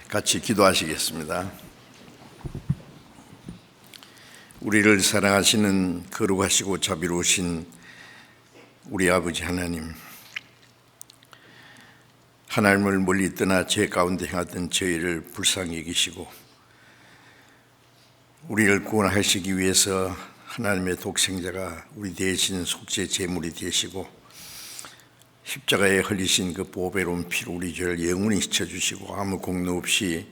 같이 기도하시겠습니다. 우리를 사랑하시는 거룩하시고 자비로우신 우리 아버지 하나님, 하나님을 멀리 떠나 죄 가운데 행하던 저희를 불쌍히 여기시고 우리를 구원하시기 위해서 하나님의 독생자가 우리 대신 속죄 제물이 되시고 십자가에 흘리신 그 보배로운 피로 우리 죄를 영원히 씻어주시고 아무 공로 없이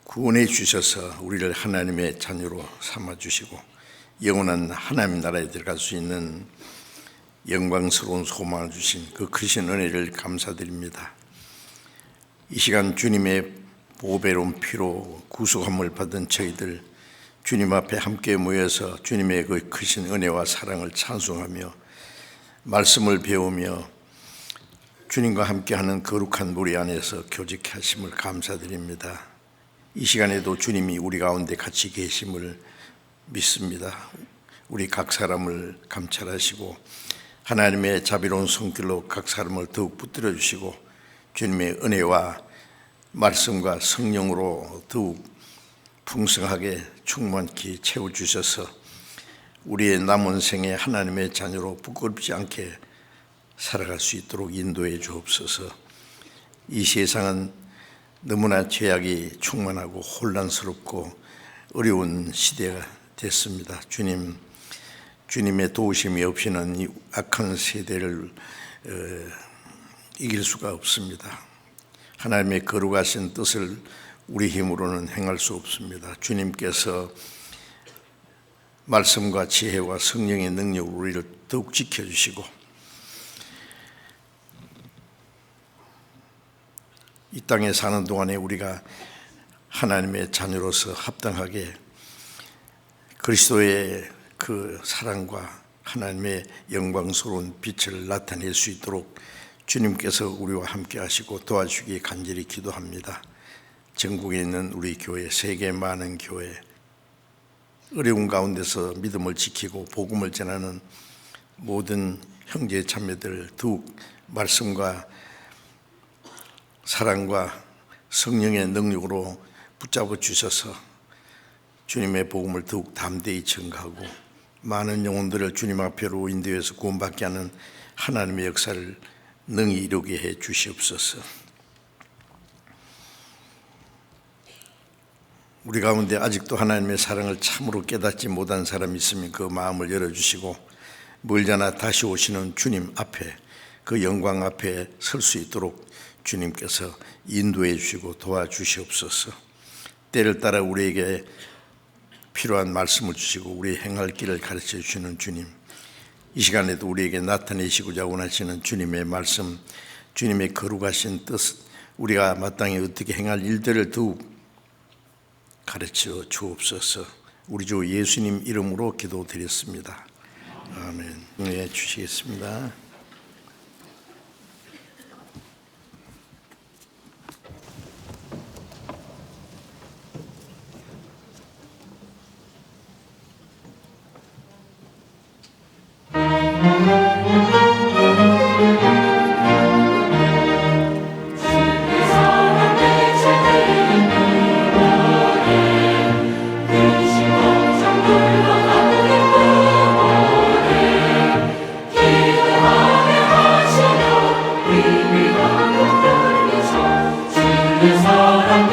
구원해 주셔서 우리를 하나님의 자녀로 삼아주시고 영원한 하나님 나라에 들어갈 수 있는 영광스러운 소망을 주신 그 크신 은혜를 감사드립니다. 이 시간 주님의 보배로운 피로 구속함을 받은 저희들 주님 앞에 함께 모여서 주님의 그 크신 은혜와 사랑을 찬송하며 말씀을 배우며 주님과 함께하는 거룩한 무리 안에서 교직케 하심을 감사드립니다. 이 시간에도 주님이 우리 가운데 같이 계심을 믿습니다. 우리 각 사람을 감찰하시고 하나님의 자비로운 손길로 각 사람을 더욱 붙들어 주시고 주님의 은혜와 말씀과 성령으로 더욱 풍성하게 충만히 채워주셔서 우리의 남은 생에 하나님의 자녀로 부끄럽지 않게 살아갈 수 있도록 인도해 주옵소서. 이 세상은 너무나 죄악이 충만하고 혼란스럽고 어려운 시대가 됐습니다. 주님의 도우심이 없이는 이 악한 세대를 이길 수가 없습니다. 하나님의 거룩하신 뜻을 우리 힘으로는 행할 수 없습니다. 주님께서 말씀과 지혜와 성령의 능력으로 우리를 더욱 지켜주시고 이 땅에 사는 동안에 우리가 하나님의 자녀로서 합당하게 그리스도의 그 사랑과 하나님의 영광스러운 빛을 나타낼 수 있도록 주님께서 우리와 함께 하시고 도와주시기 간절히 기도합니다. 전국에 있는 우리 교회, 세계 많은 교회, 어려운 가운데서 믿음을 지키고 복음을 전하는 모든 형제 자매들 더욱 말씀과 사랑과 성령의 능력으로 붙잡아 주셔서 주님의 복음을 더욱 담대히 전가하고 많은 영혼들을 주님 앞으로 인도해서 구원받게 하는 하나님의 역사를 능히 이루게 해 주시옵소서. 우리 가운데 아직도 하나님의 사랑을 참으로 깨닫지 못한 사람이 있으면 그 마음을 열어주시고 멀잖아 다시 오시는 주님 앞에 그 영광 앞에 설 수 있도록 주님께서 인도해 주시고 도와주시옵소서. 때를 따라 우리에게 필요한 말씀을 주시고 우리 행할 길을 가르쳐 주시는 주님, 이 시간에도 우리에게 나타내시고자 원하시는 주님의 말씀, 주님의 거룩하신 뜻, 우리가 마땅히 어떻게 행할 일들을 더욱 가르쳐 주옵소서. 우리 주 예수님 이름으로 기도드렸습니다. 아멘. 네, 주시겠습니다. 사랑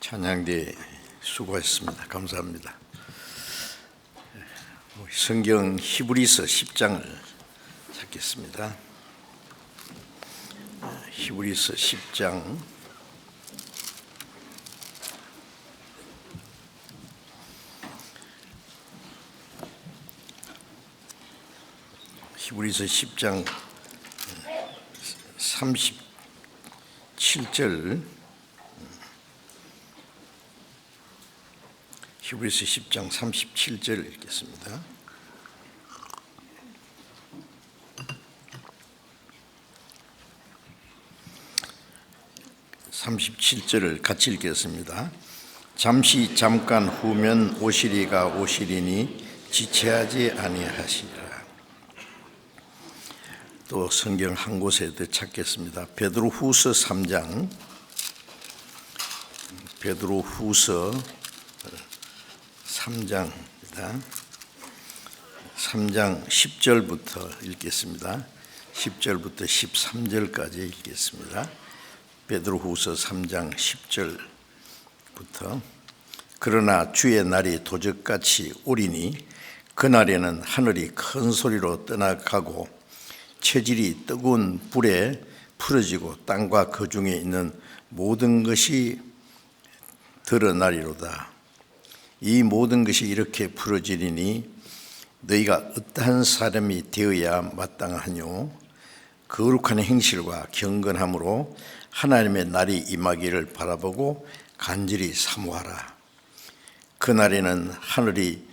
찬양대 수고했습니다. 감사합니다. 성경 히브리서 10장을 찾겠습니다. 히브리서 10장 히브리서 10장 37절 히브리서 10장 37절 읽겠습니다. (37절을) 같이 읽겠습니다. 잠깐 후면 오시리가 오시리니 지체하지 아니하시리라. 또 성경 한 곳에 더 찾겠습니다. 베드로후서 3장 3장입니다. 3장 10절부터 읽겠습니다. 10절부터 13절까지 읽겠습니다. 베드로후서 3장 10절부터 그러나 주의 날이 도적같이 오리니 그날에는 하늘이 큰 소리로 떠나가고 체질이 뜨거운 불에 풀어지고 땅과 그 중에 있는 모든 것이 드러나리로다. 이 모든 것이 이렇게 풀어지리니 너희가 어떠한 사람이 되어야 마땅하뇨? 거룩한 행실과 경건함으로 하나님의 날이 임하기를 바라보고 간절히 사모하라. 그날에는 하늘이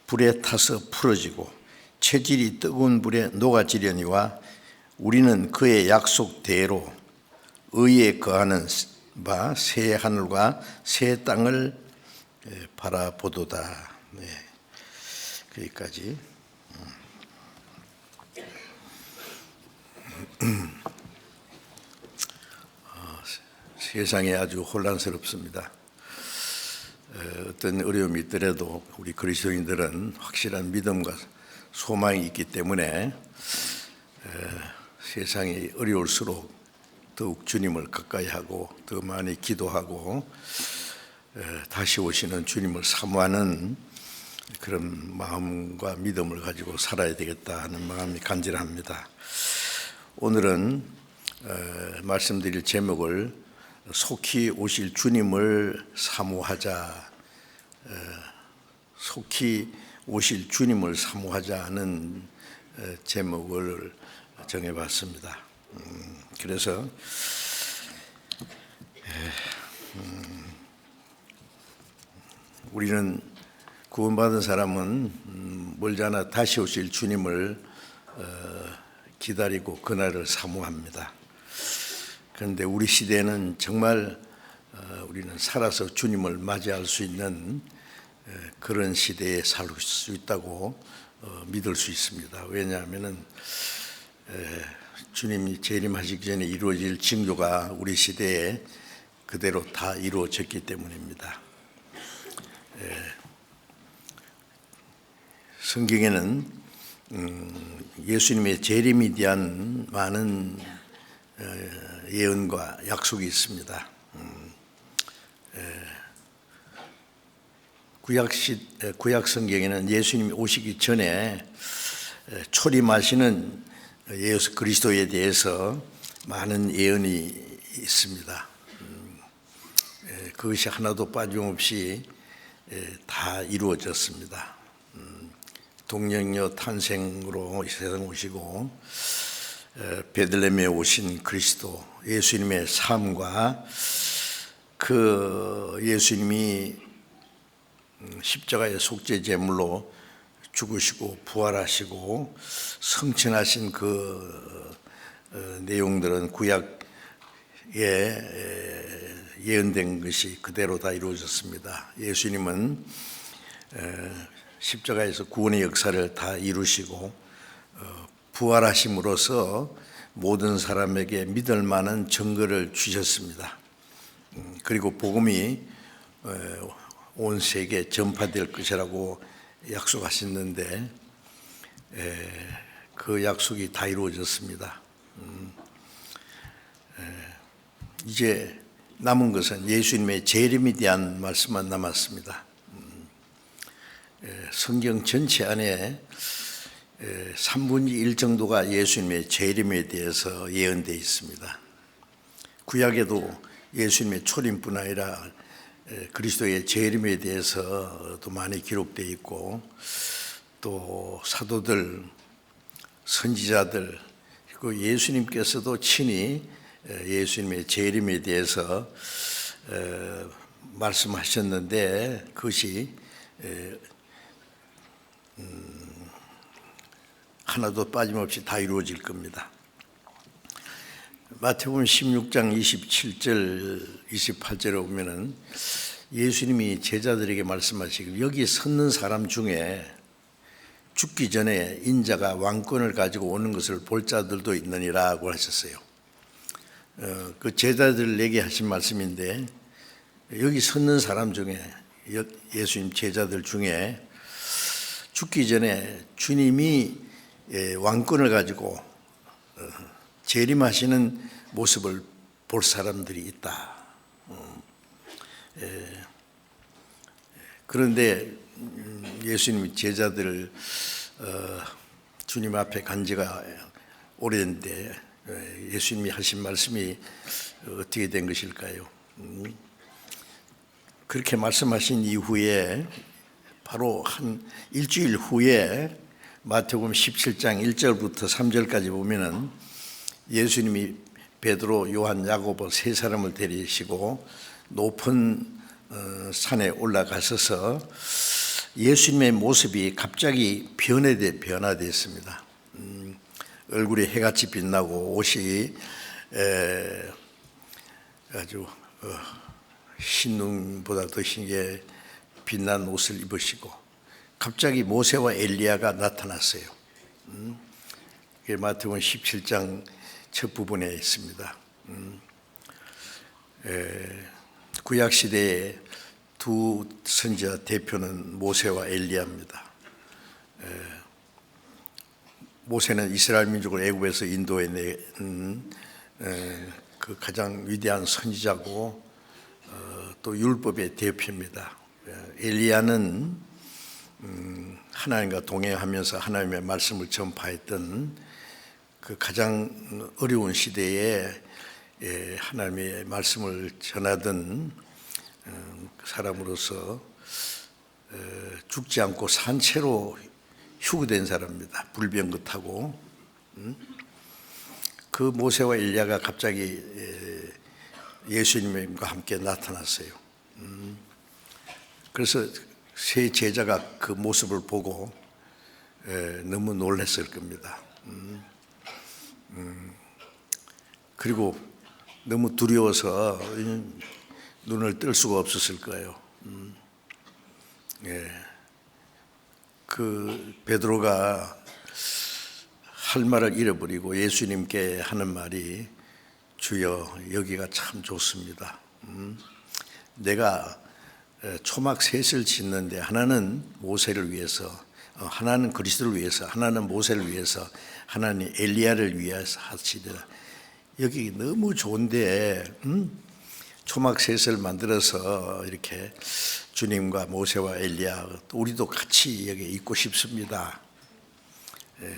불에 타서 풀어지고 체질이 뜨거운 불에 녹아지려니와 우리는 그의 약속대로 의에 거하는 바 새 하늘과 새 땅을 바라보도다. 네, 거기까지. 세상이 아주 혼란스럽습니다. 어떤 어려움이 있더라도 우리 그리스도인들은 확실한 믿음과 소망이 있기 때문에 세상이 어려울수록 더욱 주님을 가까이 하고 더 많이 기도하고 다시 오시는 주님을 사모하는 그런 마음과 믿음을 가지고 살아야 되겠다 하는 마음이 간절합니다. 오늘은 말씀드릴 제목을 속히 오실 주님을 사모하자, 속히 오실 주님을 사모하자는 제목을 정해봤습니다. 그래서 우리는 구원받은 사람은 멀지 않아 다시 오실 주님을 기다리고 그날을 사모합니다. 그런데 우리 시대는 정말 우리는 살아서 주님을 맞이할 수 있는 그런 시대에 살 수 있다고 믿을 수 있습니다. 왜냐하면은 주님이 재림하시기 전에 이루어질 징조가 우리 시대에 그대로 다 이루어졌기 때문입니다. 성경에는 예수님의 재림에 대한 많은 예언과 약속이 있습니다. 구약 성경에는 예수님이 오시기 전에 초림하시는 예수 그리스도에 대해서 많은 예언이 있습니다. 그것이 하나도 빠짐없이 다 이루어졌습니다. 동정녀 탄생으로 세상 오시고 베들레헴에 오신 그리스도 예수님의 삶과 그 예수님이 십자가의 속죄 제물로 죽으시고 부활하시고 성천하신 그 내용들은 구약에 예언된 것이 그대로 다 이루어졌습니다. 예수님은 십자가에서 구원의 역사를 다 이루시고 부활하심으로써 모든 사람에게 믿을 만한 증거를 주셨습니다. 그리고 복음이 온 세계에 전파될 것이라고 약속하셨는데 그 약속이 다 이루어졌습니다. 이제 남은 것은 예수님의 재림에 대한 말씀만 남았습니다. 성경 전체 안에 3분의 1 정도가 예수님의 재림에 대해서 예언되어 있습니다. 구약에도 예수님의 초림뿐 아니라 그리스도의 재림에 대해서도 많이 기록되어 있고, 또 사도들, 선지자들, 그리고 예수님께서도 친히 예수님의 재림에 대해서 말씀하셨는데, 그것이 하나도 빠짐없이 다 이루어질 겁니다. 마태복음 16장 27절 28절에 보면은 예수님이 제자들에게 말씀하시길, 여기 섰는 사람 중에 죽기 전에 인자가 왕권을 가지고 오는 것을 볼 자들도 있느니라고 하셨어요. 그 제자들에게 하신 말씀인데, 여기 섰는 사람 중에, 예수님 제자들 중에 죽기 전에 주님이 왕권을 가지고 재림하시는 모습을 볼 사람들이 있다. 그런데 예수님 제자들을 주님 앞에 간 지가 오래됐는데 예수님이 하신 말씀이 어떻게 된 것일까요? 그렇게 말씀하신 이후에 바로 한 일주일 후에 마태복음 17장 1절부터 3절까지 보면은 예수님이 베드로, 요한, 야고보 세 사람을 데리시고 높은 산에 올라가셔서 예수님의 모습이 갑자기 변화됐습니다. 얼굴이 해같이 빛나고 옷이 아주 흰눈보다 더 흰게 빛난 옷을 입으시고 갑자기 모세와 엘리야가 나타났어요. 이게 마태복음 17장 첫 부분에 있습니다. 구약 시대의 두 선지자 대표는 모세와 엘리야입니다. 모세는 이스라엘 민족을 애굽에서 인도해낸 그 가장 위대한 선지자고 또 율법의 대표입니다. 엘리야는 하나님과 동행하면서 하나님의 말씀을 전파했던 그 가장 어려운 시대에 하나님의 말씀을 전하던 사람으로서 죽지 않고 산채로 휴거된 사람입니다. 불병거하고. 그 모세와 엘리야가 갑자기 예수님과 함께 나타났어요. 그래서 세 제자가 그 모습을 보고 너무 놀랐을 겁니다. 그리고 너무 두려워서 눈을 뜰 수가 없었을 거예요. 그 베드로가 할 말을 잃어버리고 예수님께 하는 말이, 주여 여기가 참 좋습니다. 내가 초막 셋을 짓는데 하나는 모세를 위해서, 하나는 그리스도를 위해서, 하나는 모세를 위해서, 하나는 엘리야를 위해서 하시리라. 여기 너무 좋은데 초막 셋을 만들어서 이렇게 주님과 모세와 엘리야, 우리도 같이 여기 있고 싶습니다.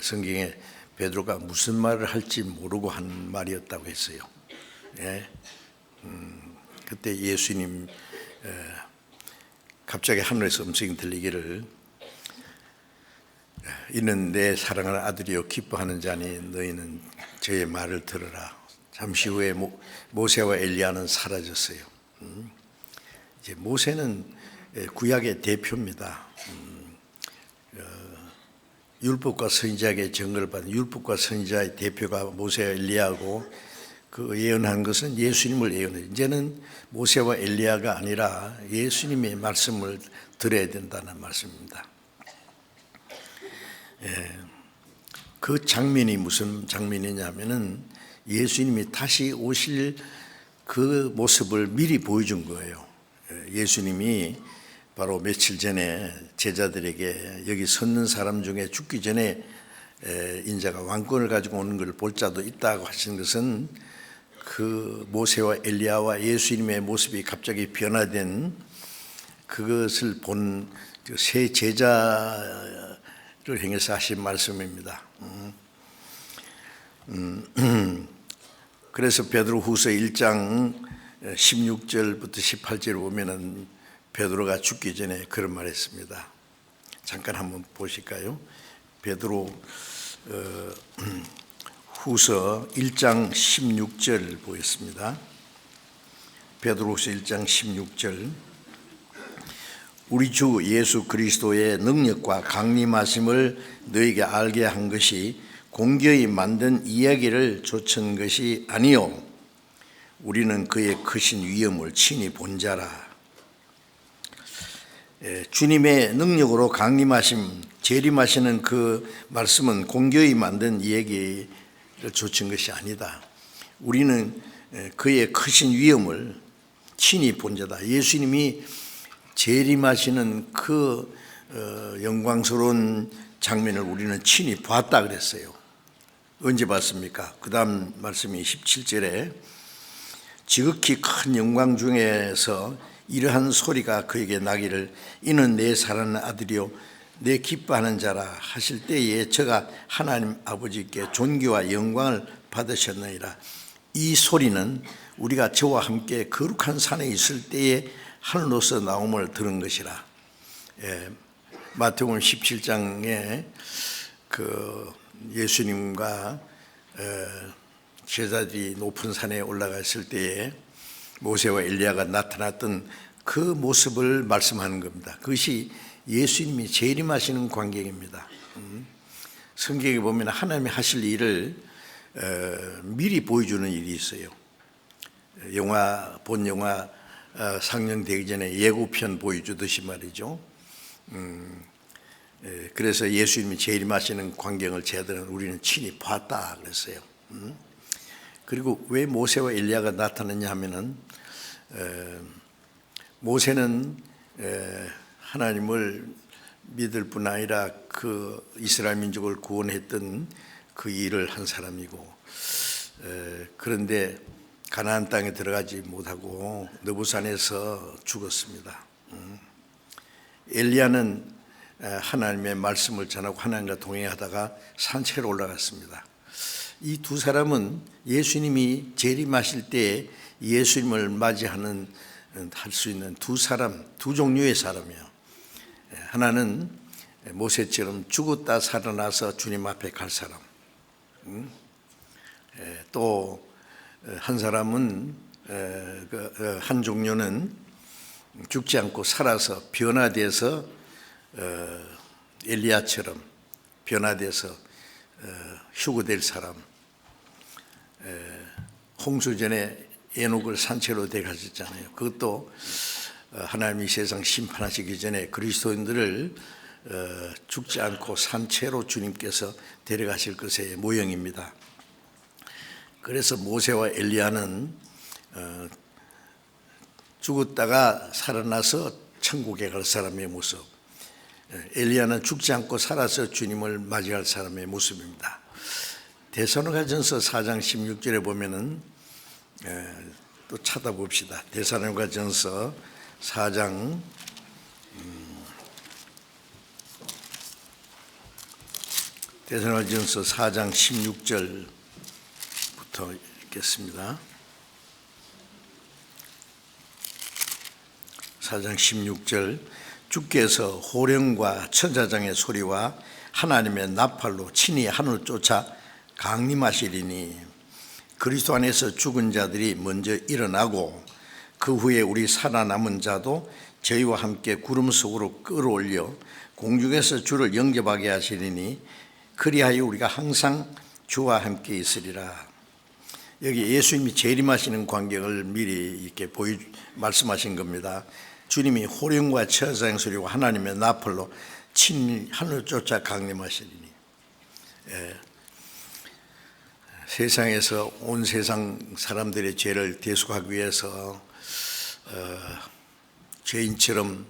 성경에 베드로가 무슨 말을 할지 모르고 한 말이었다고 했어요. 그때 예수님 갑자기 하늘에서 음성이 들리기를, 이는 내 사랑하는 아들이요 기뻐하는 자니 너희는 저의 말을 들으라. 잠시 후에 모세와 엘리야는 사라졌어요. 이제 모세는 구약의 대표입니다. 율법과 선지자에게 증거를 받은 율법과 선지자의 대표가 모세와 엘리야고, 그 예언한 것은 예수님을 예언해요. 이제는 모세와 엘리야가 아니라 예수님의 말씀을 들어야 된다는 말씀입니다. 그 장면이 무슨 장면이냐면은 예수님이 다시 오실 그 모습을 미리 보여준 거예요. 예수님이 바로 며칠 전에 제자들에게 여기 섰는 사람 중에 죽기 전에 인자가 왕권을 가지고 오는 걸 볼 자도 있다고 하신 것은 그 모세와 엘리야와 예수님의 모습이 갑자기 변화된 그것을 본 세 제자를 향해서 하신 말씀입니다. 그래서 베드로후서 1장 16절부터 18절 보면은 베드로가 죽기 전에 그런 말했습니다. 잠깐 한번 보실까요? 베드로 후서 1장 16절 보겠습니다. 베드로후서 1장 16절. 우리 주 예수 그리스도의 능력과 강림하심을 너에게 알게 한 것이 공교히 만든 이야기를 좇은 것이 아니요 우리는 그의 크신 위엄을 친히 본 자라. 주님의 능력으로 강림하심, 재림하시는 그 말씀은 공교히 만든 이야기를 좇은 것이 아니다. 우리는 그의 크신 위엄을 친히 본 자다. 예수님이 재림하시는 그 영광스러운 장면을 우리는 친히 봤다 그랬어요. 언제 봤습니까? 그 다음 말씀이 17절에 지극히 큰 영광 중에서 이러한 소리가 그에게 나기를 이는 내 사랑하는 아들이요 내 기뻐하는 자라 하실 때에 저가 하나님 아버지께 존귀와 영광을 받으셨느니라. 이 소리는 우리가 저와 함께 거룩한 산에 있을 때에 하늘로서 나옴을 들은 것이라. 마태복음 17장에 그 예수님과 제자들이 높은 산에 올라갔을 때에 모세와 엘리야가 나타났던 그 모습을 말씀하는 겁니다. 그것이 예수님이 재림하시는 광경입니다. 성경에 보면 하나님이 하실 일을 미리 보여주는 일이 있어요. 본 영화 상영되기 전에 예고편 보여주듯이 말이죠. 그래서 예수님이 재림하시는 광경을 제자들은 우리는 친히 봤다 그랬어요. 그리고 왜 모세와 엘리야가 나타났냐 하면은 모세는 하나님을 믿을 뿐 아니라 그 이스라엘 민족을 구원했던 그 일을 한 사람이고, 그런데 가나안 땅에 들어가지 못하고 느부산에서 죽었습니다. 엘리야는 하나님의 말씀을 전하고 하나님과 동행하다가 산채로 올라갔습니다. 이 두 사람은 예수님이 재림하실 때 예수님을 맞이하는 할 수 있는 두 종류의 사람이에요. 하나는 모세처럼 죽었다 살아나서 주님 앞에 갈 사람, 또 한 사람은 한 종류는 죽지 않고 살아서 변화돼서 엘리야처럼 변화돼서 휴거될 사람. 홍수전에 에녹을 산채로 데려가셨잖아요. 그것도 하나님이 세상 심판하시기 전에 그리스도인들을 죽지 않고 산채로 주님께서 데려가실 것의 모형입니다. 그래서 모세와 엘리야는 죽었다가 살아나서 천국에 갈 사람의 모습, 엘리야는 죽지 않고 살아서 주님을 맞이할 사람의 모습입니다. 데살로니가전서 4장 16절에 보면은 또 찾아봅시다. 데살로니가전서 4장 16절부터 읽겠습니다. 4장 16절. 주께서 호령과 천사장의 소리와 하나님의 나팔로 친히 하늘을 쫓아 강림하시리니 그리스도 안에서 죽은 자들이 먼저 일어나고 그 후에 우리 살아남은 자도 저희와 함께 구름 속으로 끌어올려 공중에서 주를 영접하게 하시리니 그리하여 우리가 항상 주와 함께 있으리라. 여기 예수님이 재림하시는 광경을 미리 이렇게 말씀하신 겁니다. 주님이 호령과 천사의 소리와 하나님의 나팔로 친히 하늘을 쫓아 강림하시리니. 세상에서 온 세상 사람들의 죄를 대속하기 위해서 죄인처럼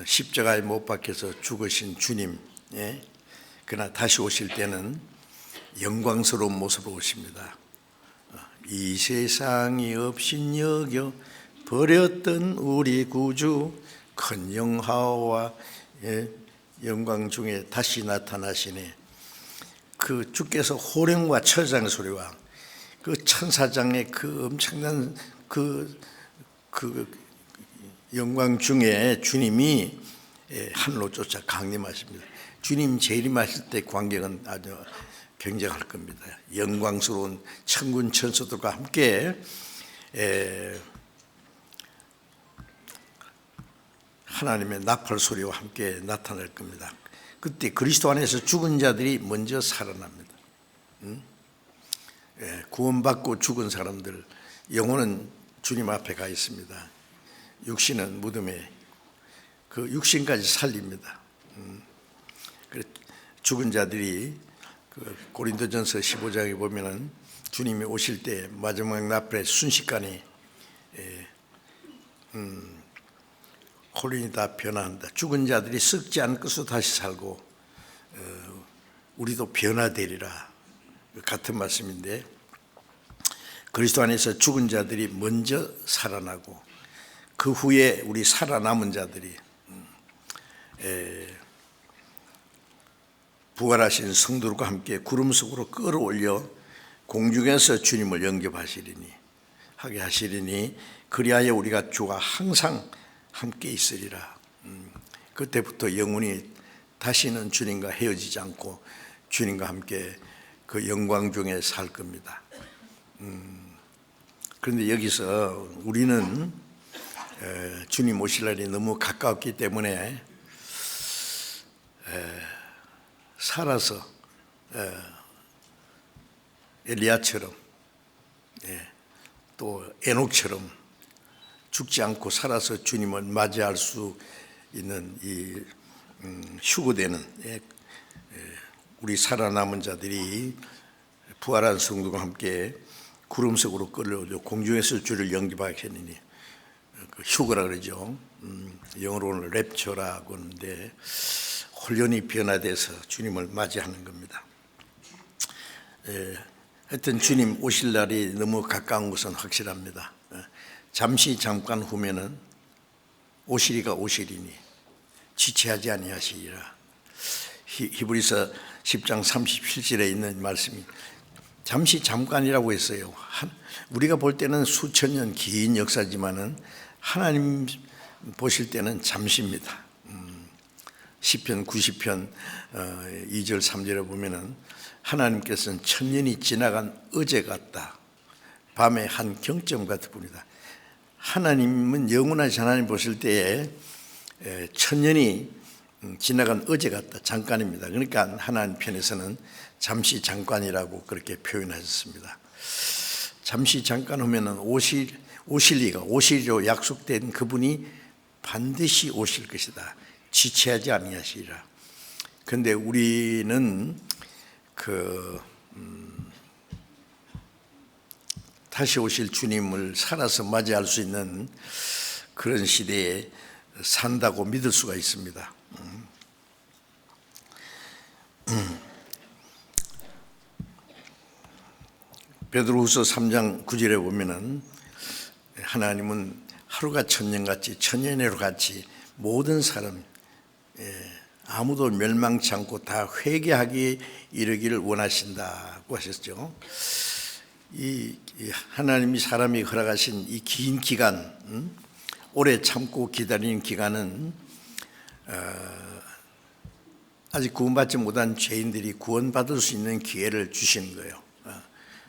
십자가에 못 박혀서 죽으신 주님, 그러나 다시 오실 때는 영광스러운 모습으로 오십니다. 이 세상이 없인 여겨 버렸던 우리 구주 큰 영화와 영광 중에 다시 나타나시네. 그 주께서 호령과 철장 소리와 그 천사장의 그 엄청난 그 영광 중에 주님이 하늘로 쫓아 강림하십니다. 주님 재림하실 때 광경은 아주 굉장할 겁니다. 영광스러운 천군 천사들과 함께 하나님의 나팔 소리와 함께 나타날 겁니다. 그때 그리스도 안에서 죽은 자들이 먼저 살아납니다. 구원받고 죽은 사람들 영혼은 주님 앞에 가 있습니다. 육신은 무덤에 그 육신까지 살립니다. 죽은 자들이 그 고린도전서 15장에 보면은 주님이 오실 때 마지막 나팔에 순식간에 홀린이 다 변화한다. 죽은 자들이 썩지 않을 것으로 다시 살고 우리도 변화되리라. 같은 말씀인데 그리스도 안에서 죽은 자들이 먼저 살아나고 그 후에 우리 살아남은 자들이 부활하신 성도들과 함께 구름 속으로 끌어올려 공중에서 주님을 영접하시리니 하게 하시리니 그리하여 우리가 주와 항상 함께 있으리라. 그때부터 영원히 다시는 주님과 헤어지지 않고 주님과 함께 그 영광 중에 살 겁니다. 그런데 여기서 우리는 주님 오실 날이 너무 가까웠기 때문에 살아서 엘리야처럼 또 에녹처럼 죽지 않고 살아서 주님을 맞이할 수 있는 이 휴거되는 우리 살아남은 자들이 부활한 성도와 함께 구름 속으로 끌려오죠. 공중에서 주를 영접하겠느니 휴거라 그러죠. 영어로는 랩처라고 하는데 혼련이 변화돼서 주님을 맞이하는 겁니다. 하여튼 주님 오실 날이 너무 가까운 것은 확실합니다. 잠시 잠깐 후면은 오시리가 오시리니 지체하지 아니하시리라. 히브리서 10장 37절에 있는 말씀이 잠시 잠깐이라고 했어요. 우리가 볼 때는 수천 년 긴 역사지만은 하나님 보실 때는 잠시입니다. 시편 90편 2절 3절에 보면은 하나님께서는 천년이 지나간 어제 같다. 밤의 한 경점 같을 뿐이다. 하나님은 영원하신 하나님 보실 때에 천년이 지나간 어제 같다. 잠깐입니다. 그러니까 하나님 편에서는 잠시 잠깐이라고 그렇게 표현하셨습니다. 잠시 잠깐 하면은 오시리로 약속된 그분이 반드시 오실 것이다. 지체하지 아니하시리라. 그런데 우리는 다시 오실 주님을 살아서 맞이할 수 있는 그런 시대에 산다고 믿을 수가 있습니다. 베드로후서 3장 9절에 보면은 하나님은 하루가 천년같이 천년회로 같이 모든 사람 아무도 멸망치 않고 다 회개하기에 이르기를 원하신다고 하셨죠. 이 하나님이 사람이 허락하신 이 긴 기간, 오래 참고 기다리는 기간은 아직 구원받지 못한 죄인들이 구원받을 수 있는 기회를 주시는 거예요.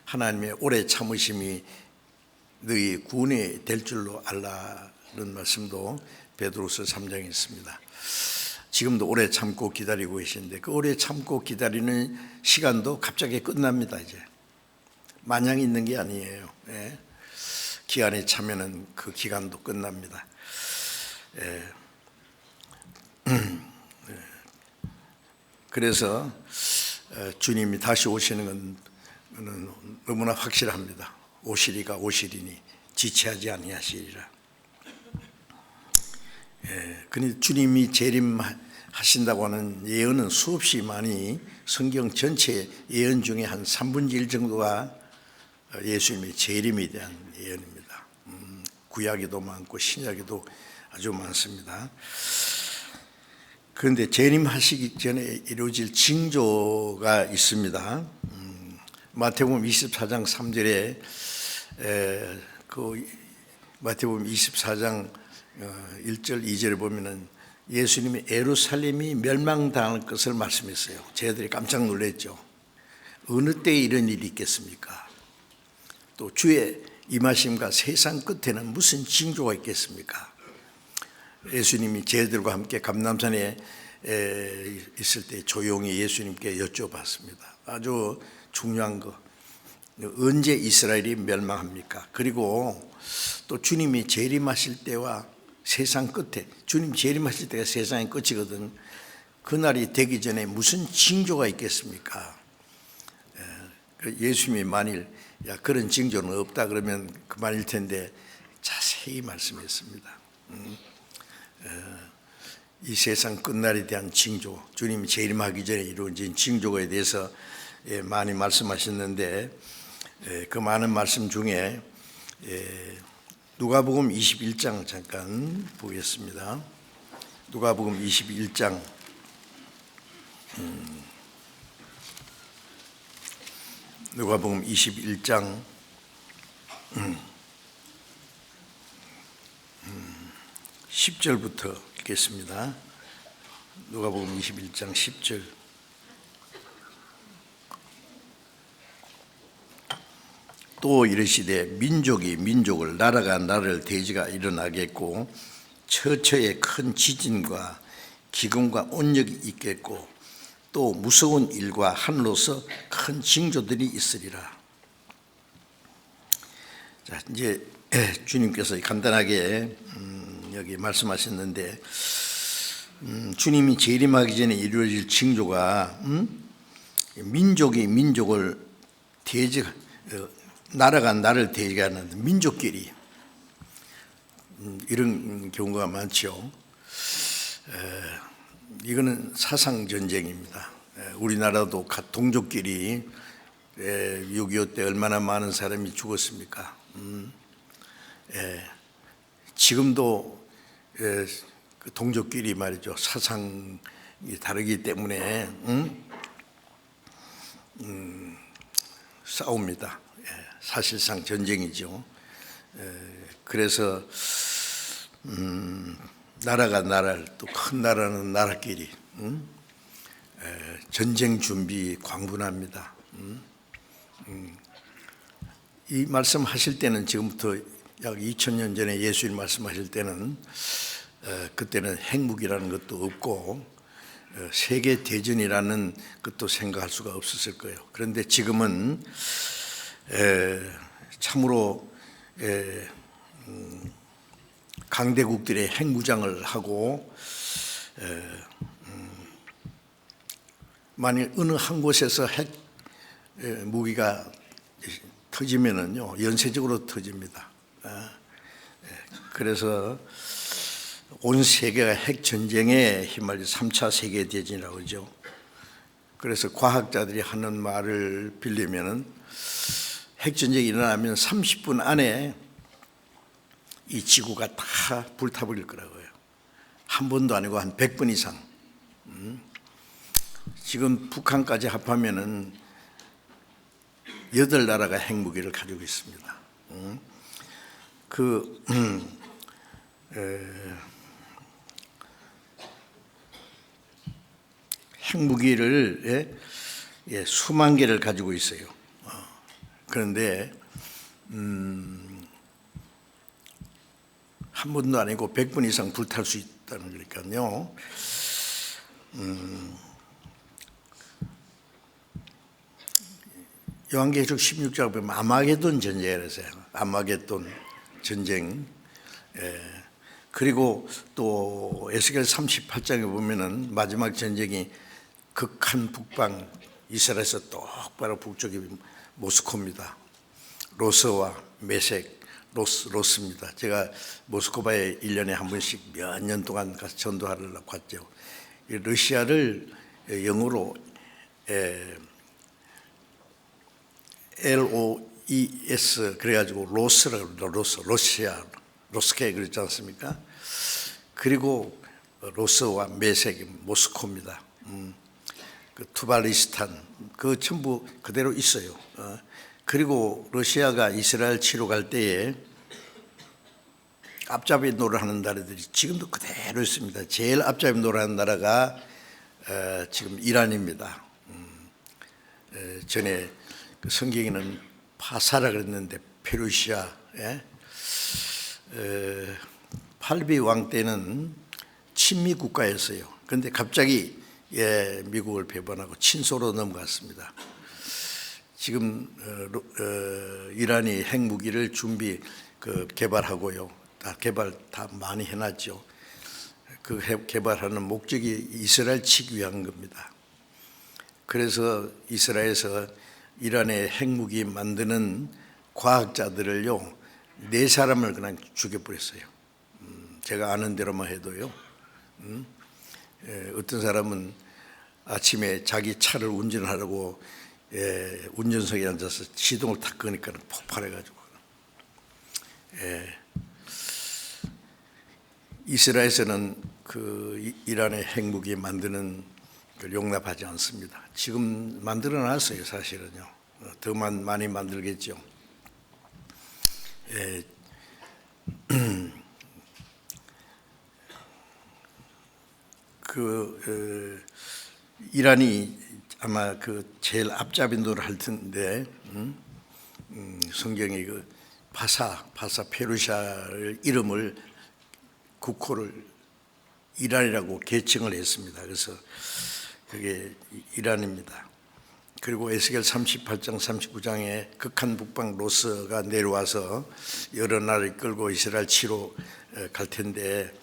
하나님의 오래 참으심이 너희 구원이 될 줄로 알라는 말씀도 베드로서 3장에 있습니다. 지금도 오래 참고 기다리고 계신데 그 오래 참고 기다리는 시간도 갑자기 끝납니다. 이제 마냥 있는 게 아니에요. 기한이 차면은 그 기간도 끝납니다. 그래서 주님이 다시 오시는 건 너무나 확실합니다. 오시리가 오시리니 지체하지 아니하시리라. 그런데 주님이 재림하신다고 하는 예언은 수없이 많이 성경 전체 예언 중에 한 3분의 1 정도가 예수님의 재림에 대한 예언입니다. 구약에도 많고 신약에도 아주 많습니다. 그런데 재림하시기 전에 이루어질 징조가 있습니다. 마태복음 24장 3절에 그 마태복음 24장 1절 2절에 보면은 예수님이 예루살렘이 멸망당할 것을 말씀했어요. 저희들이 깜짝 놀랐죠. 어느 때에 이런 일이 있겠습니까? 또 주의 임하심과 세상 끝에는 무슨 징조가 있겠습니까? 예수님이 저희들과 함께 감람산에 있을 때 조용히 예수님께 여쭤봤습니다. 아주 중요한 거, 언제 이스라엘이 멸망합니까? 그리고 또 주님이 재림하실 때와 세상 끝에, 주님 재림하실 때가 세상의 끝이거든. 그날이 되기 전에 무슨 징조가 있겠습니까? 예수님이 만일 그런 징조는 없다 그러면 그만일 텐데 자세히 말씀했습니다. 이 세상 끝날에 대한 징조, 주님이 재림하기 전에 이루어진 징조에 대해서 많이 말씀하셨는데, 그 많은 말씀 중에 누가복음 21장 잠깐 보겠습니다. 누가복음 21장 누가복음 21장 10절부터 읽겠습니다. 누가복음 21장 10절. 또 이르시되 민족이 민족을, 나라가 나라를 대지가 일어나겠고 처처에 큰 지진과 기근과 온역이 있겠고 또 무서운 일과 하늘로서 큰 징조들이 있으리라. 자, 이제 주님께서 간단하게 여기 말씀하셨는데, 주님이 재림하기 전에 이루어질 징조가 민족이 민족을 나라가 나라를 대적하는 민족끼리 이런 경우가 많죠. 이거는 사상 전쟁입니다. 우리나라도 동족끼리 6.25 때 얼마나 많은 사람이 죽었습니까? 지금도 동족끼리 말이죠, 사상이 다르기 때문에 싸웁니다. 사실상 전쟁이죠. 그래서 나라가 나라를, 또 큰 나라는 나라끼리 전쟁 준비 광분합니다. 이 말씀하실 때는, 지금부터 약 2000년 전에 예수님 말씀하실 때는 그때는 핵무기라는 것도 없고 세계 대전이라는 것도 생각할 수가 없었을 거예요. 그런데 지금은 참으로 강대국들의 핵무장을 하고, 만일 어느 한 곳에서 핵 무기가 터지면은요, 연쇄적으로 터집니다. 그래서 온 세계가 핵 전쟁에 휘말려 3차 세계 대전이라고 그러죠. 그래서 과학자들이 하는 말을 빌리면은 핵 전쟁이 일어나면 30분 안에 이 지구가 다 불타버릴 거라고요. 한 번도 아니고 한 100번 이상. 지금 북한까지 합하면은 8나라가 핵무기를 가지고 있습니다. 핵무기를 수만 개를 가지고 있어요. 그런데 한 번도 아니고 100번 이상 불탈 수 있다는 거니까요. 요한계시록 16장 보면 아마게돈 전쟁이라고 해요. 아마게돈 전쟁. 그리고 또 에스겔 38장에 보면은 마지막 전쟁이 극한 북방, 이스라엘에서 똑바로 북쪽이 모스크바입니다. 로스와 메섹, 로스입니다. 제가 모스크바에 1년에 한 번씩 몇 년 동안 가서 전도하려고 갔죠. 러시아를 영어로 ES 그래가지고 로스라고 그러죠. 러시아 로스케 그랬지 않습니까? 그리고 로스와 메섹이 모스코입니다. 그 투발리스탄 그 전부 그대로 있어요. 그리고 러시아가 이스라엘 치러 갈 때에 앞잡이 노래하는 나라들이 지금도 그대로 있습니다. 제일 앞잡이 노래하는 나라가 지금 이란입니다. 전에 그 성경에는 파사라 그랬는데 페르시아, 팔비 왕 때는 친미 국가였어요. 그런데 갑자기 미국을 배반하고 친소로 넘어갔습니다. 지금 이란이 핵무기를 개발하고요. 개발 다 많이 해놨죠. 그 개발하는 목적이 이스라엘 치기 위한 겁니다. 그래서 이스라엘에서 이란의 핵무기 만드는 과학자들을요 4사람을 그냥 죽여버렸어요. 제가 아는 대로만 해도요. 어떤 사람은 아침에 자기 차를 운전하려고 운전석에 앉아서 시동을 탁 끄니까 폭발해가지고. 이스라엘에서는 그 이란의 핵무기 만드는 걸 용납하지 않습니다. 지금 만들어놨어요, 사실은요. 더 많이 만들겠죠. 이란이 아마 그 제일 앞잡이 노를 할 텐데 성경에 그 파사 페르시아를 이름을 국호를 이란이라고 개칭을 했습니다. 그래서 그게 이란입니다. 그리고 에스겔 38장 39장에 극한 북방 로스가 내려와서 여러 나라를 끌고 이스라엘 치러 갈 텐데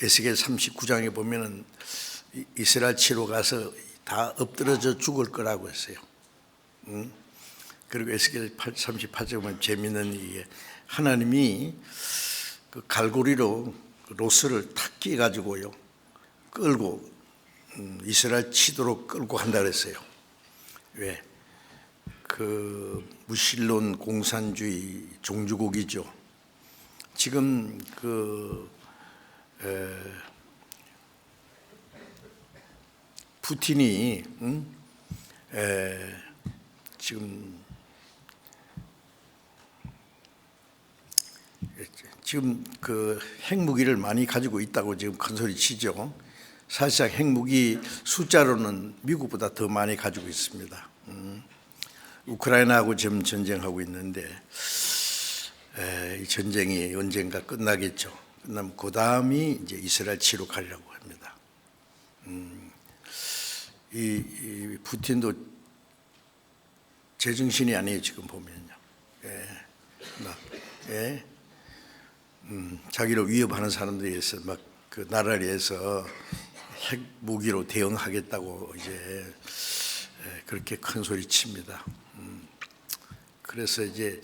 에스겔 39장에 보면은 이스라엘 치러 가서 다 엎드러져 죽을 거라고 했어요. 그리고 에스겔 38장에 보면 재미있는 이게 하나님이 그 갈고리로 로스를 탁 끼가지고요 끌고 이스라엘 치도록 끌고 간다 그랬어요. 왜? 그 무신론 공산주의 종주국이죠. 지금 푸틴이 지금 그 핵무기를 많이 가지고 있다고 지금 큰소리 치죠. 사실상 핵무기 숫자로는 미국보다 더 많이 가지고 있습니다. 우크라이나하고 지금 전쟁하고 있는데 이 전쟁이 언젠가 끝나겠죠. 끝나면 그 다음이 이제 이스라엘 치러 가리라고 합니다. 이 푸틴도 제정신이 아니에요 지금 보면요. 자기를 위협하는 사람들에서 막 그 나라를 위해서 핵 무기로 대응하겠다고 이제 그렇게 큰 소리 칩니다. 그래서 이제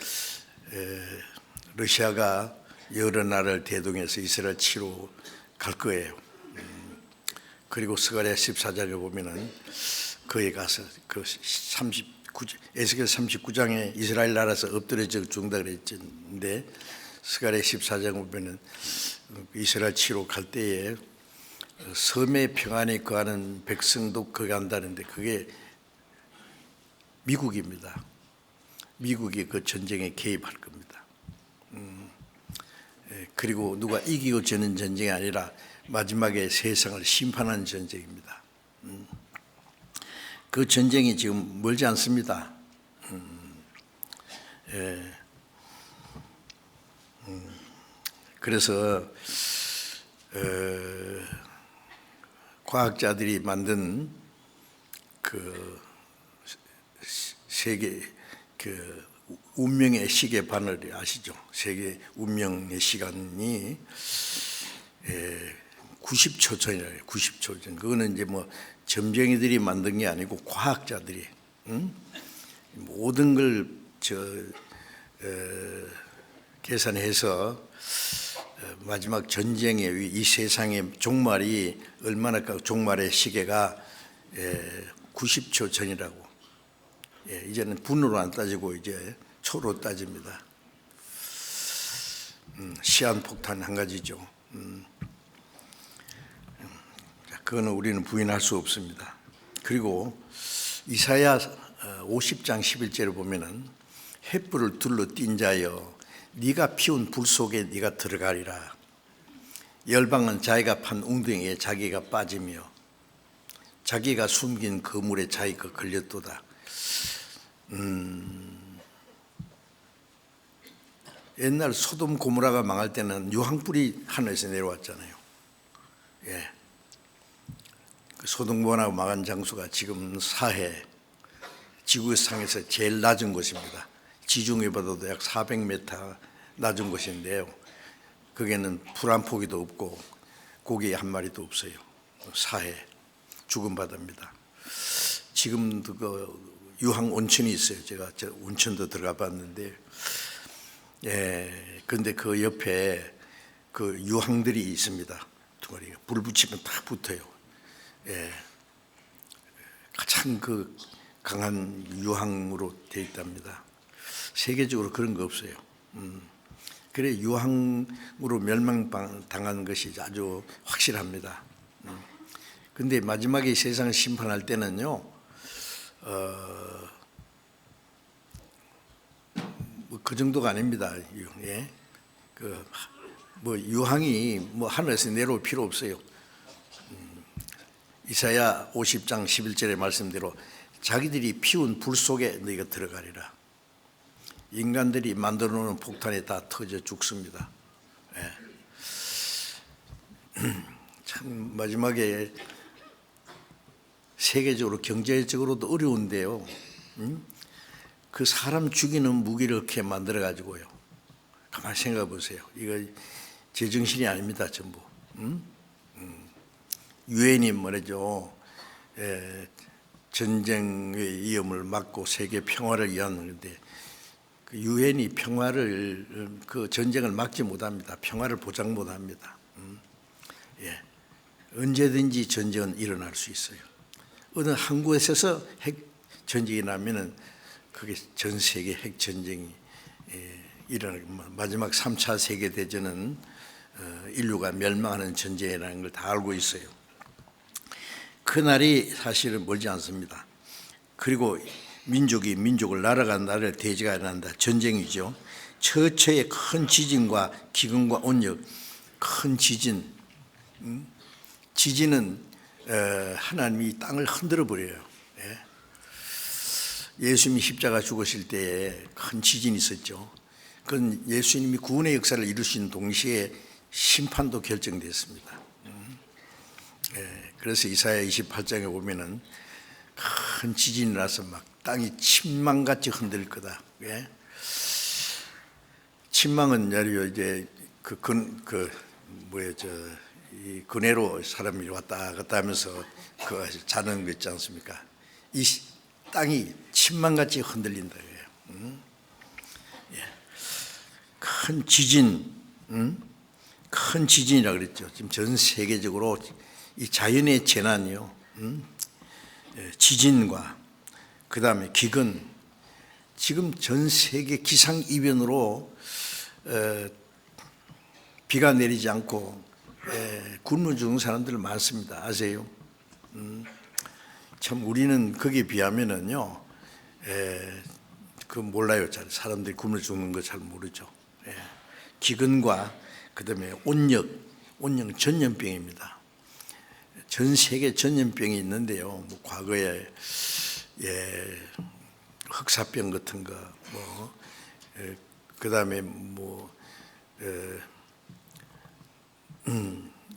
러시아가 여러 나라를 대동해서 이스라엘 치러 갈 거예요. 그리고 스가랴 14장에 보면은 거기 가서 그 에스겔 39장에 이스라엘 나라에서 엎드려져 죽는다 그랬는데 스가랴 14장 보면은 이스라엘 치러 갈 때에 섬의 평안에 거하는 백성도 거기 간다는데 그게 미국입니다. 미국이 그 전쟁에 개입할 겁니다. 그리고 누가 이기고 지는 전쟁이 아니라 마지막에 세상을 심판하는 전쟁입니다. 그 전쟁이 지금 멀지 않습니다. 그래서 과학자들이 만든 그 세계 그 운명의 시계 바늘이 아시죠? 세계 운명의 시간이 90초 전이래요. 90초 전. 그거는 이제 뭐 점쟁이들이 만든 게 아니고 과학자들이 모든 걸 계산해서 마지막 전쟁의 이 세상의 종말이 얼마나 종말의 시계가 90초 전이라고 이제는 분으로 안 따지고 이제 초로 따집니다. 시한폭탄 한 가지죠. 그거는 우리는 부인할 수 없습니다. 그리고 이사야 50장 11절을 보면은 횃불을 둘러 띈 자여 네가 피운 불 속에 네가 들어가리라. 열방은 자기가 판 웅덩이에 자기가 빠지며 자기가 숨긴 그물에 자기가 걸렸도다. 옛날 소돔 고모라가 망할 때는 유황불이 하늘에서 내려왔잖아요. 그 소돔 고모라가 망한 장소가 지금 사해 지구상에서 제일 낮은 곳입니다. 지중해보다도 약 400m 낮은 곳인데요. 거기에는 불 한 포기도 없고 고기 한 마리도 없어요. 사해 죽은 바다입니다. 지금도 그 유황 온천이 있어요. 제가 온천도 들어가 봤는데, 그런데 그 옆에 그 유황들이 있습니다. 두 마리가 불 붙이면 다 붙어요. 가장 그 강한 유황으로 되어 있답니다. 세계적으로 그런 거 없어요. 그래 유황으로 멸망당한 것이 아주 확실합니다. 근데 마지막에 세상을 심판할 때는요, 뭐 그 정도가 아닙니다. 뭐 유황이 뭐 하늘에서 내려올 필요 없어요. 이사야 50장 11절의 말씀대로 자기들이 피운 불 속에 너희가 들어가리라. 인간들이 만들어 놓은 폭탄이 다 터져 죽습니다. 참 마지막에 세계적으로 경제적으로도 어려운데요. 그 사람 죽이는 무기를 이렇게 만들어 가지고요. 가만히 생각해 보세요. 이거 제정신이 아닙니다, 전부. 유엔이 말이죠. 전쟁의 위험을 막고 세계 평화를 위한 건데, 그 유엔이 평화를 그 전쟁을 막지 못합니다. 평화를 보장 못합니다. 언제든지 전쟁은 일어날 수 있어요. 어느 한 곳에서 핵 전쟁이 나면은 그게 전 세계 핵 전쟁이 일어나고, 마지막 3차 세계 대전은 인류가 멸망하는 전쟁이라는 걸 다 알고 있어요. 그날이 사실은 멀지 않습니다. 그리고 민족이 민족을, 나라가 나라를 대지가 일어난다. 전쟁이죠. 처처의 큰 지진과 기근과 온역, 큰 지진. 지진은 하나님이 땅을 흔들어 버려요. 예수님이 십자가 죽으실 때에 큰 지진이 있었죠. 그건 예수님이 구원의 역사를 이루신 동시에 심판도 결정됐습니다. 그래서 이사야 28장에 보면은 큰 지진이 나서 막 땅이 침망같이 흔들 거다. 침망은 이제 이 그네로 사람이 왔다 갔다 하면서 그 자는 거 있지 않습니까? 이 땅이 침망같이 흔들린다. 큰 지진, 큰 지진이라고 그랬죠. 지금 전 세계적으로 이 자연의 재난이요, 지진과 그 다음에 기근, 지금 전 세계 기상 이변으로 비가 내리지 않고 굶어 죽는 사람들 많습니다. 아세요? 참 우리는 거기에 비하면은요, 그 몰라요. 잘 사람들이 굶어 죽는 거 잘 모르죠. 기근과 그다음에 온역 전염병입니다. 전 세계 전염병이 있는데요. 뭐 과거에 흑사병 같은 거, 뭐 그다음에 뭐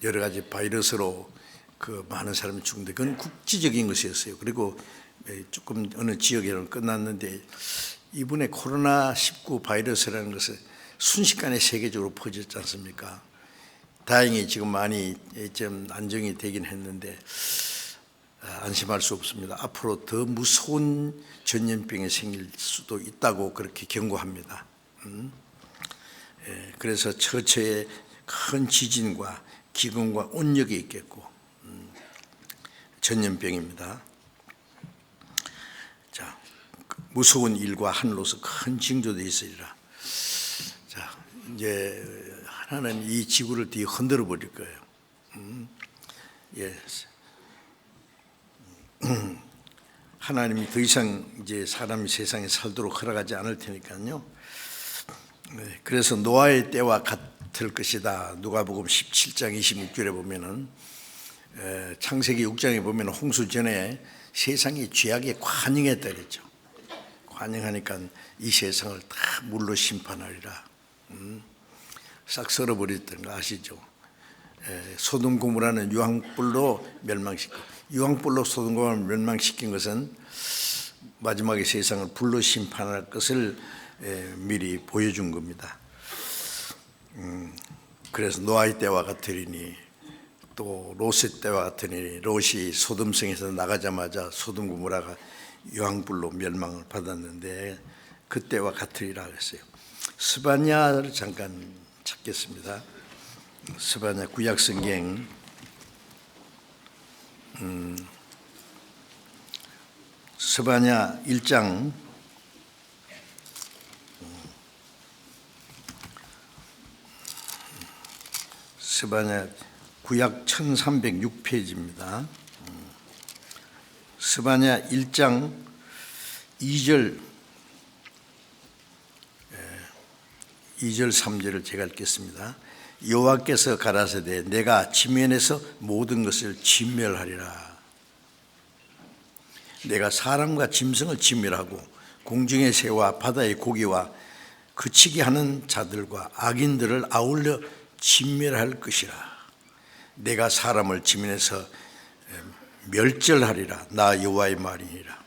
여러 가지 바이러스로 그 많은 사람이 죽는데, 그건 국지적인 것이었어요. 그리고 조금 어느 지역에는 끝났는데, 이번에 코로나19 바이러스라는 것은 순식간에 세계적으로 퍼졌지 않습니까? 다행히 지금 많이 좀 안정이 되긴 했는데 안심할 수 없습니다. 앞으로 더 무서운 전염병이 생길 수도 있다고 그렇게 경고합니다. 그래서 처처에 큰 지진과 기근과 온역이 있겠고, 전염병입니다. 자, 무서운 일과 하늘로서 큰 징조도 있으리라. 자, 이제 하나는 이 지구를 뒤 흔들어 버릴 거예요. 예. 하나님이 더 이상 이제 사람이 세상에 살도록 허락하지 않을 테니까요. 그래서 노아의 때와 같을 것이다. 누가복음 17장 26절에 보면은 창세기 6장에 보면 홍수 전에 세상이 죄악에 관영했다 그랬죠. 관영하니까 이 세상을 다 물로 심판하리라. 싹 썰어버렸던 거 아시죠? 소돔 고모라는 유황불로 멸망시키고, 유황불로 소돔 고모를 멸망시킨 것은 마지막에 세상을 불로 심판할 것을 미리 보여준 겁니다. 그래서 노아의 때와 같으리니, 또 롯의 때와 같으니, 롯이 소돔성에서 나가자마자 소돔 고모라가 유황불로 멸망을 받았는데 그때와 같으리라 그랬어요. 스바냐를 잠깐 찾겠습니다. 스바냐 구약성경 스바냐 1장 스바냐 구약 1306페이지입니다. 스바냐 1장 2절 3절을 제가 읽겠습니다. 여호와께서 가라사대 내가 지면에서 모든 것을 진멸하리라. 내가 사람과 짐승을 진멸하고 공중의 새와 바다의 고기와 그치게 하는 자들과 악인들을 아울러 진멸할 것이라. 내가 사람을 지면에서 멸절하리라. 나 여호와의 말이니라.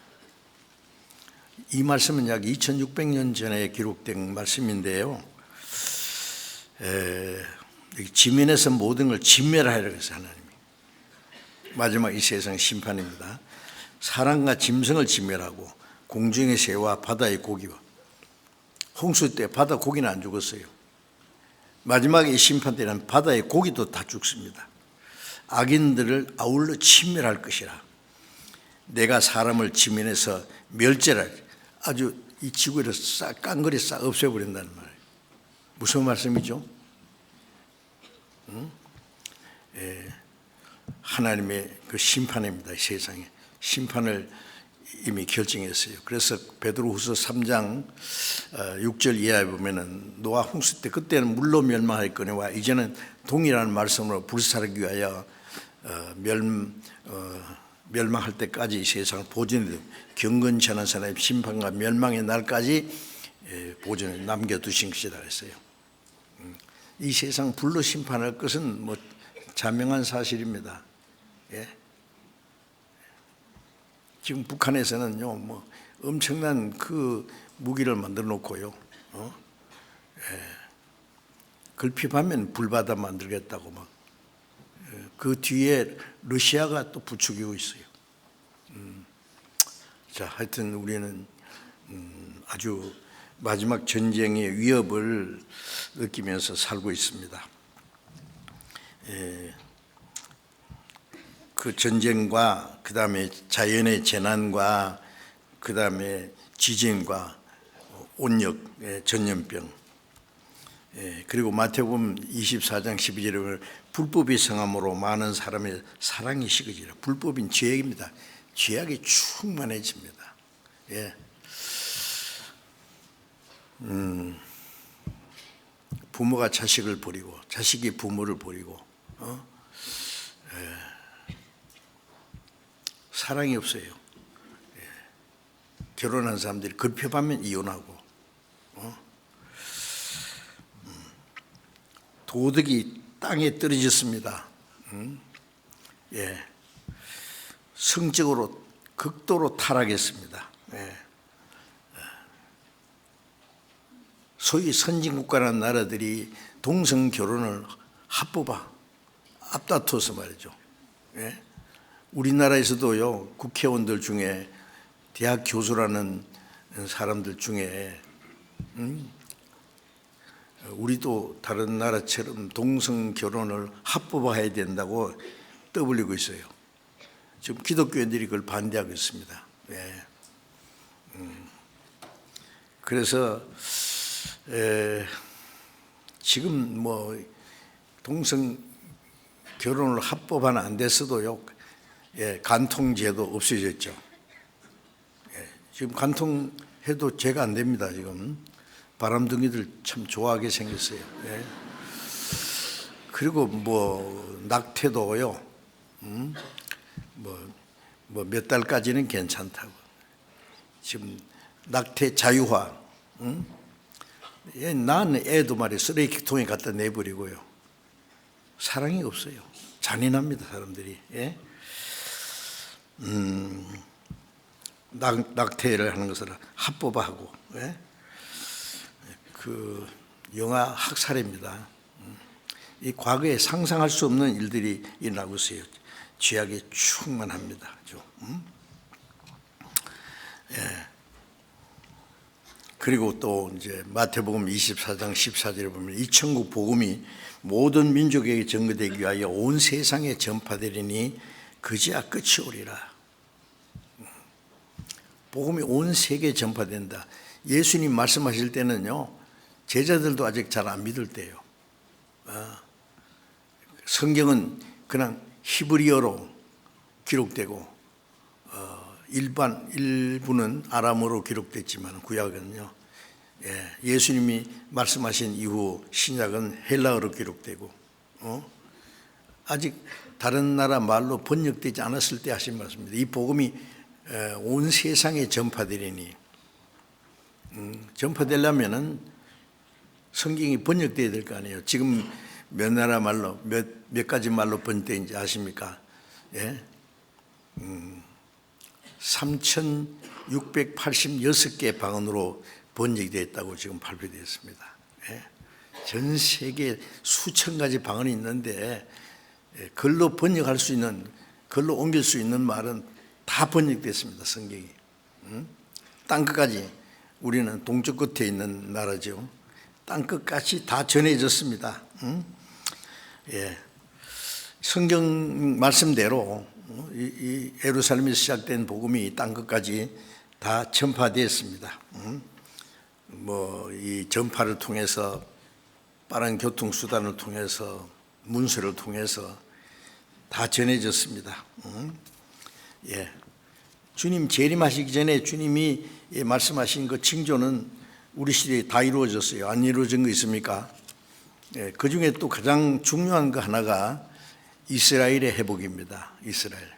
이 말씀은 약 2600년 전에 기록된 말씀인데요. 지면에서 모든 걸 진멸하리라 그래서 하나님이 마지막 이 세상 심판입니다. 사람과 짐승을 진멸하고 공중의 새와 바다의 고기와, 홍수 때 바다 고기는 안 죽었어요. 마지막에 이 심판 때는 바다의 고기도 다 죽습니다. 악인들을 아울러 진멸할 것이라. 내가 사람을 지면에서 멸절할, 아주 이 지구를 싹 깡그리 싹 없애버린다는 말이에요. 무슨 말씀이죠? 하나님의 그 심판입니다. 이 세상에 심판을 이미 결정했어요. 그래서 베드로후서 3장 6절 이하에 보면은 노아 홍수 때 그때는 물로 멸망하였거니와 이제는 동일한 말씀으로 불사르기 위하여 멸망할 때까지 이 세상을 보존해 경건치 않은 사람의 심판과 멸망의 날까지 보존해 남겨두신 것이다 그랬어요. 이 세상 불로 심판할 것은 뭐 자명한 사실입니다. 예? 지금 북한에서는요, 뭐 엄청난 그 무기를 만들어 놓고요, 걸핏하면 불바다 만들겠다고 막 그 뒤에 러시아가 또 부추기고 있어요. 자, 하여튼 우리는 아주 마지막 전쟁의 위협을 느끼면서 살고 있습니다. 그 전쟁과 그 다음에 자연의 재난과 그 다음에 지진과 온역, 전염병, 그리고 마태복음 24장 12절에 보면 불법이 성함으로 많은 사람의 사랑이 식어지라. 불법인 죄악입니다. 죄악이 충만해집니다. 예. 부모가 자식을 버리고 자식이 부모를 버리고 사랑이 없어요. 결혼한 사람들이 급협하면 이혼하고 도덕이 땅에 떨어졌습니다. 성적으로 극도로 타락했습니다. 소위 선진국가라는 나라들이 동성 결혼을 합법화, 앞다퉈서 말이죠. 우리나라에서도요, 국회의원들 중에 대학 교수라는 사람들 중에 우리도 다른 나라처럼 동성 결혼을 합법화해야 된다고 떠벌리고 있어요. 지금 기독교인들이 그걸 반대하고 있습니다. 그래서 지금 뭐 동성 결혼을 합법화는 안 됐어도요, 간통죄도 없어졌죠. 지금 간통해도 죄가 안 됩니다. 지금 바람둥이들 참 좋아하게 생겼어요. 그리고 뭐 낙태도요, 뭐 몇 달까지는 괜찮다고. 지금 낙태 자유화. 낳은 애도 말이에요, 쓰레기통에 갖다 내버리고요. 사랑이 없어요. 잔인합니다, 사람들이. 낙태를 하는 것을 합법화하고, 그 영아 학살입니다. 이 과거에 상상할 수 없는 일들이 일어나고 있어요. 죄악에 충만합니다. 그리고 또 이제 마태복음 24장 14절에 보면 이 천국 복음이 모든 민족에게 전거되기 위하여 온 세상에 전파되리니 그제야 끝이 오리라. 복음이 온 세계에 전파된다. 예수님 말씀하실 때는요, 제자들도 아직 잘 안 믿을 때예요. 성경은 그냥 히브리어로 기록되고 일부는 아람어로 기록됐지만 구약은요, 예수님이 말씀하신 이후 신약은 헬라어로 기록되고 아직 다른 나라 말로 번역되지 않았을 때 하신 말씀입니다. 이 복음이 온 세상에 전파되리니, 전파되려면은 성경이 번역돼야 될 거 아니에요. 지금 몇 나라 말로 몇 가지 말로 번역되는지 아십니까? 3,686개 방언으로 번역이 됐다고 지금 발표되었습니다. 전 세계 수천 가지 방언이 있는데 글로 번역할 수 있는, 글로 옮길 수 있는 말은 다 번역됐습니다. 성경이. 땅끝까지, 우리는 동쪽 끝에 있는 나라죠. 땅끝까지 다 전해졌습니다. 성경 말씀대로 이 예루살렘에서 시작된 복음이 땅끝까지 다 전파되었습니다. 뭐 이 전파를 통해서, 빠른 교통수단을 통해서, 문서를 통해서 다 전해졌습니다. 주님 재림하시기 전에 주님이 말씀하신 그 징조는 우리 시대에 다 이루어졌어요. 안 이루어진 거 있습니까? 그 중에 또 가장 중요한 거 하나가 이스라엘의 회복입니다. 이스라엘.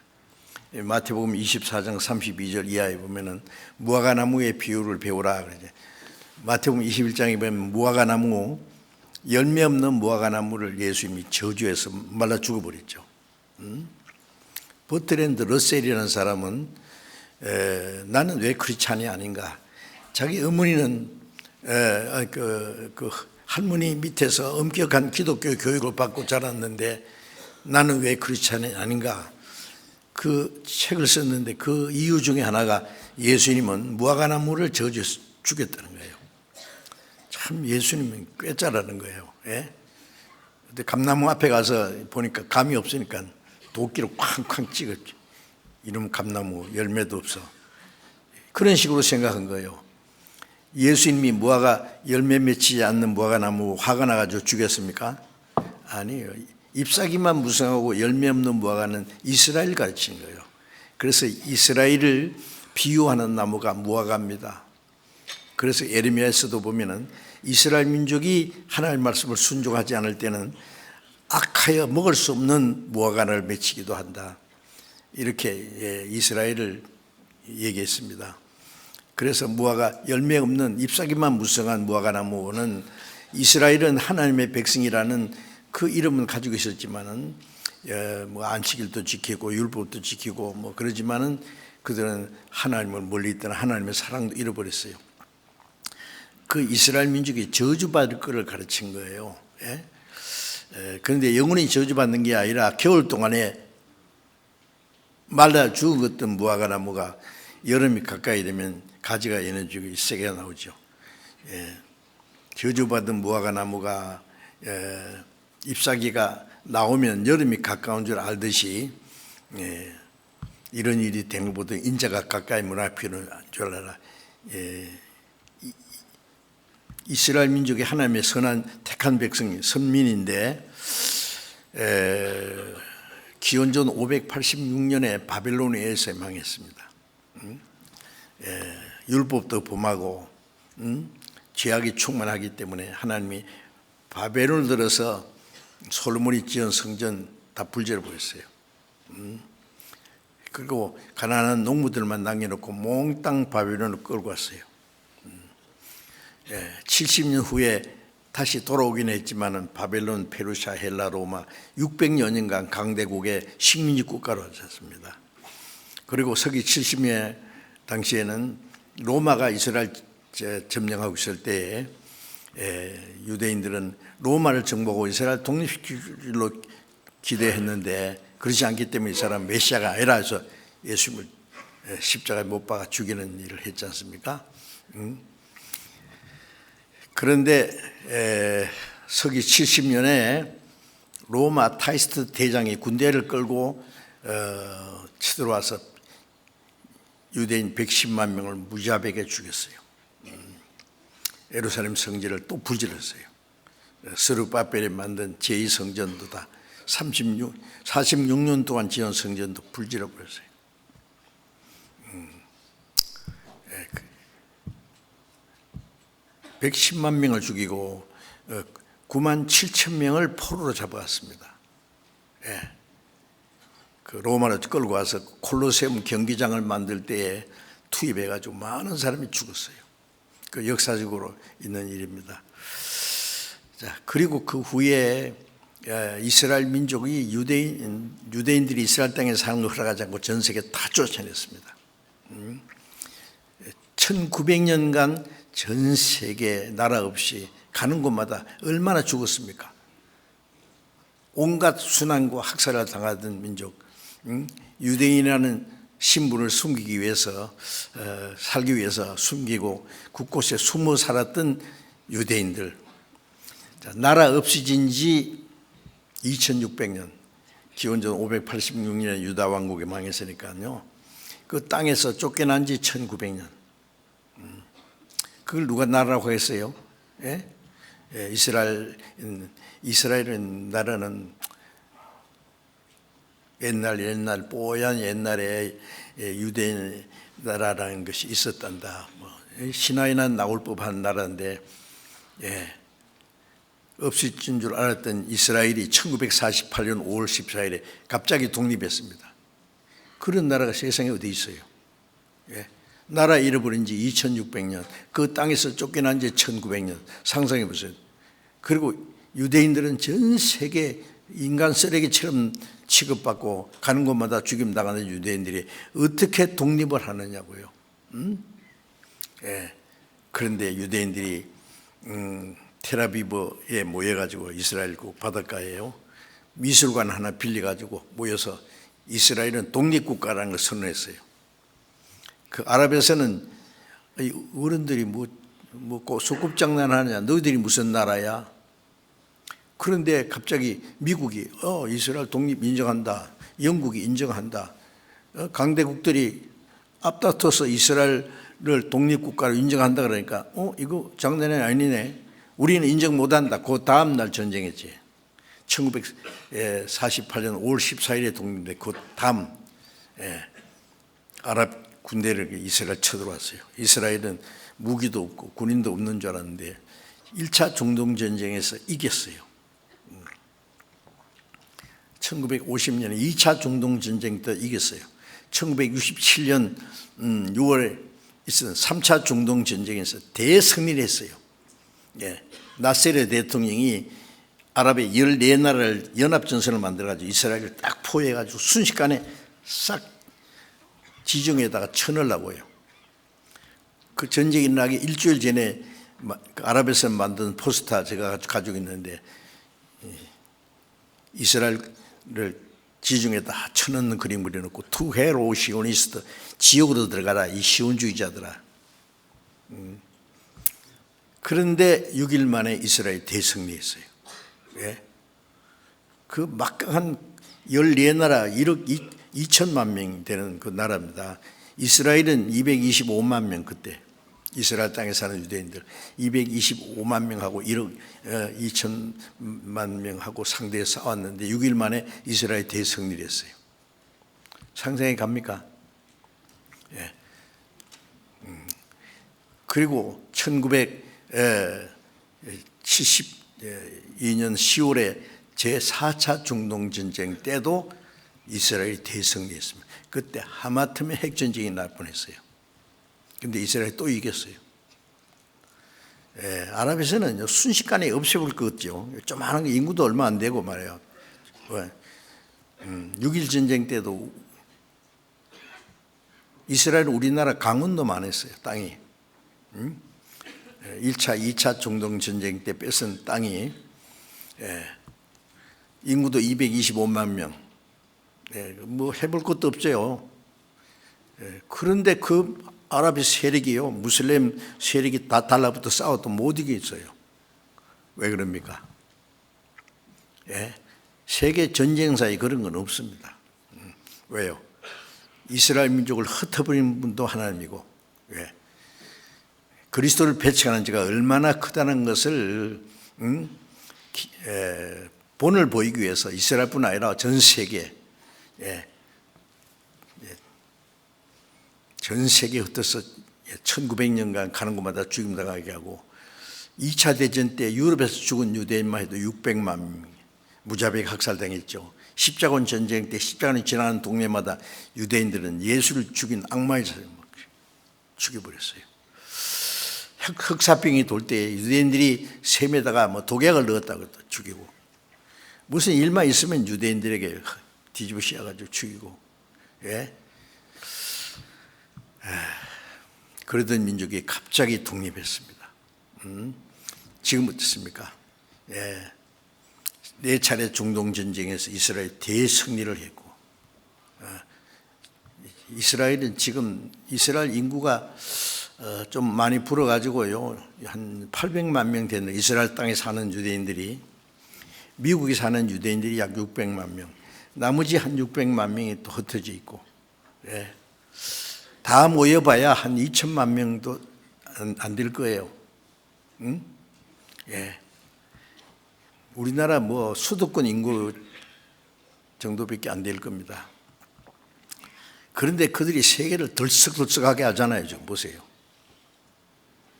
마태복음 24장 32절 이하에 보면은 무화과나무의 비유를 배우라 그러죠. 마태복음 21장에 보면 무화과나무, 열매 없는 무화과나무를 예수님이 저주해서 말라 죽어버렸죠. 버트랜드 러셀이라는 사람은 나는 왜 크리스찬이 아닌가. 자기 어머니는 그 할머니 밑에서 엄격한 기독교 교육을 받고 자랐는데 나는 왜 크리스찬이 아닌가. 그 책을 썼는데 그 이유 중에 하나가 예수님은 무화과나무를 저주해서 죽였다는 거예요. 참 예수님은 꽤 잘하는 거예요. 근데 감나무 앞에 가서 보니까 감이 없으니까 도끼로 쾅쾅 찍었죠. 이놈 감나무 열매도 없어. 그런 식으로 생각한 거예요. 예수님이 무화과 열매 맺히지 않는 무화과나무 화가 나가지고 죽였습니까? 아니에요. 잎사귀만 무성하고 열매 없는 무화과는 이스라엘 가르치는 거예요. 그래서 이스라엘을 비유하는 나무가 무화과입니다. 그래서 예레미야에서도 보면은 이스라엘 민족이 하나님의 말씀을 순종하지 않을 때는 악하여 먹을 수 없는 무화과를 맺히기도 한다. 이렇게 이스라엘을 얘기했습니다. 그래서 무화과 열매 없는 잎사귀만 무성한 무화과나무는 이스라엘은 하나님의 백성이라는 그 이름은 가지고 있었지만은 뭐 안식일도 지키고 율법도 지키고 뭐 그러지만은 그들은 하나님을 멀리 있던 하나님의 사랑도 잃어버렸어요. 그 이스라엘 민족이 저주받을 것을 가르친 거예요. 그런데 영원히 저주받는 게 아니라 겨울 동안에 말라 죽었던 무화과나무가 여름이 가까이 되면 가지가 에너지가 세게 나오죠. 저주받은 무화과나무가 잎사귀가 나오면 여름이 가까운 줄 알듯이 이런 일이 된 것보다 인자가 가까이 문 앞에 줄 알아. 이스라엘 민족이 하나님의 선한 택한 백성, 선민인데 기원전 586년에 바벨론에 의해서 망했습니다. 율법도 범하고 죄악이 충만하기 때문에 하나님이 바벨론을 들어서 솔로몬이 지은 성전 다 불질러 버렸어요. 그리고 가난한 농부들만 남겨놓고 몽땅 바벨론을 끌고 왔어요. 70년 후에 다시 돌아오긴 했지만은 바벨론, 페르시아, 헬라, 로마 600년간 강대국의 식민지 국가로 졌습니다. 그리고 서기 70년 당시에는 로마가 이스라엘 점령하고 있을 때에 유대인들은 로마를 정복하고 이스라엘 독립시키기로 기대했는데 그렇지 않기 때문에 이 사람 메시아가 아니라 해서 예수님을 십자가에 못 박아 죽이는 일을 했지 않습니까? 그런데 서기 70년에 로마 타이스트 대장이 군대를 끌고 치들어와서 유대인 110만 명을 무자비하게 죽였어요. 예루살렘 성전을 또 불질렀어요. 스룹바벨이 만든 제2성전도 다 46년 동안 지은 성전도 불질러 버렸어요. 110만 명을 죽이고 9만 7천 명을 포로로 잡아갔습니다. 그 로마로 끌고 와서 콜로세움 경기장을 만들 때에 투입해가지고 많은 사람이 죽었어요. 그 역사적으로 있는 일입니다. 자, 그리고 그 후에 이스라엘 민족이 유대인들이 이스라엘 땅에 사는 걸 허락하지 않고 전 세계 다 쫓아냈습니다. 1900년간 전 세계 나라 없이 가는 곳마다 얼마나 죽었습니까? 온갖 순환과 학살을 당하던 민족, 유대인이라는 신분을 숨기기 위해서 살기 위해서 숨기고 곳곳에 숨어 살았던 유대인들, 나라 없어진 지 2600년, 기원전 586년에 유다 왕국이 망했으니까요. 그 땅에서 쫓겨난 지 1900년. 그걸 누가 나라라고 했어요? 이스라엘은 나라는 옛날 뽀얀 옛날에 유대인 나라라는 것이 있었단다. 신화에나 나올 법한 나라인데 없어진 줄 알았던 이스라엘이 1948년 5월 14일에 갑자기 독립했습니다. 그런 나라가 세상에 어디 있어요? 나라 잃어버린 지 2600년, 그 땅에서 쫓겨난 지 1900년, 상상해 보세요. 그리고 유대인들은 전 세계 인간 쓰레기처럼 취급받고 가는 곳마다 죽임당하는 유대인들이 어떻게 독립을 하느냐고요. 그런데 유대인들이 텔아비브에 모여가지고 이스라엘 그 바닷가에요, 미술관 하나 빌려가지고 모여서 이스라엘은 독립국가라는 걸 선언했어요. 그 아랍에서는 어른들이 뭐 소꿉장난하느냐, 너희들이 무슨 나라야? 그런데 갑자기 미국이 이스라엘 독립 인정한다, 영국이 인정한다, 강대국들이 앞다퉈서 이스라엘을 독립국가로 인정한다 그러니까 이거 장난이 아니네, 우리는 인정 못한다. 그 다음 날 전쟁했지. 1948년 5월 14일에 독립인데 그 다음 아랍 군대를 이스라엘 쳐들어왔어요. 이스라엘은 무기도 없고 군인도 없는 줄 알았는데 1차 중동전쟁에서 이겼어요. 1950년에 2차 중동전쟁 때 이겼어요. 1967년 6월에 있었던 3차 중동전쟁에서 대승리를 했어요. 나세르 대통령이 아랍의 14나라를 연합전선을 만들어가지고 이스라엘을 딱 포위해가지고 순식간에 싹 지중해에다가 쳐넣으려고요. 그 전쟁이 일어나기 일주일 전에 아랍에서 만든 포스터 제가 가지고 있는데 이스라엘을 지중해에다 쳐넣는 그림 그려놓고 투 헤로 시오니스트, 지옥으로 들어가라 이 시온주의자들아. 그런데 6일 만에 이스라엘이 대승리했어요. 그 막강한 14나라 1억 2천만 명이 되는 그 나라입니다. 이스라엘은 225만 명 그때. 이스라엘 땅에 사는 유대인들 225만 명하고 1억 2천만 명하고 상대에 싸웠는데 6일 만에 이스라엘이 대승리를 했어요. 상상이 갑니까? 예. 그리고 1972년 10월에 제4차 중동전쟁 때도 이스라엘이 대승리했습니다. 그때 하마터면 핵전쟁이 날 뻔했어요. 근데 이스라엘이 또 이겼어요. 예, 아랍에서는 순식간에 없애볼 것 같죠. 조그마한 게 인구도 얼마 안 되고 말이에요. 6.1 전쟁 때도 이스라엘은 우리나라 강원도 많았어요. 땅이 1차, 2차 중동 전쟁 때 뺏은 땅이 인구도 225만 명. 뭐 해볼 것도 없죠. 그런데 그 아랍의 세력이요, 무슬림 세력이 다 달라붙어 싸워도 못 이기겠어요. 왜 그럽니까? 세계 전쟁사에 그런 건 없습니다. 왜요? 이스라엘 민족을 흩어버린 분도 하나님이고, 그리스도를 배척하는 자가 얼마나 크다는 것을 본을 보이기 위해서 이스라엘뿐 아니라 전 세계, 전 세계에 흩어서 1900년간 가는 곳마다 죽임당하게 하고 2차 대전 때 유럽에서 죽은 유대인만 해도 600만 명 무자비하게 학살당했죠. 십자군 전쟁 때 십자군이 지나가는 동네마다 유대인들은 예수를 죽인 악마의 사람을 죽여버렸어요. 흑사병이 돌 때 유대인들이 샘에다가 뭐 독약을 넣었다고 죽이고, 무슨 일만 있으면 유대인들에게 뒤집어 씌워가지고 죽이고, 그러던 민족이 갑자기 독립했습니다. 지금 어떻습니까? 네 차례 중동 전쟁에서 이스라엘 대승리를 했고, 이스라엘은 지금 이스라엘 인구가 좀 많이 불어가지고요, 한 800만 명 되는 이스라엘 땅에 사는 유대인들이, 미국에 사는 유대인들이 약 600만 명, 나머지 한 600만 명이 또 흩어져 있고, 다 모여봐야 한 2천만 명도 안 될 거예요. 우리나라 뭐 수도권 인구 정도밖에 안 될 겁니다. 그런데 그들이 세계를 들썩들썩하게 하잖아요. 좀 보세요.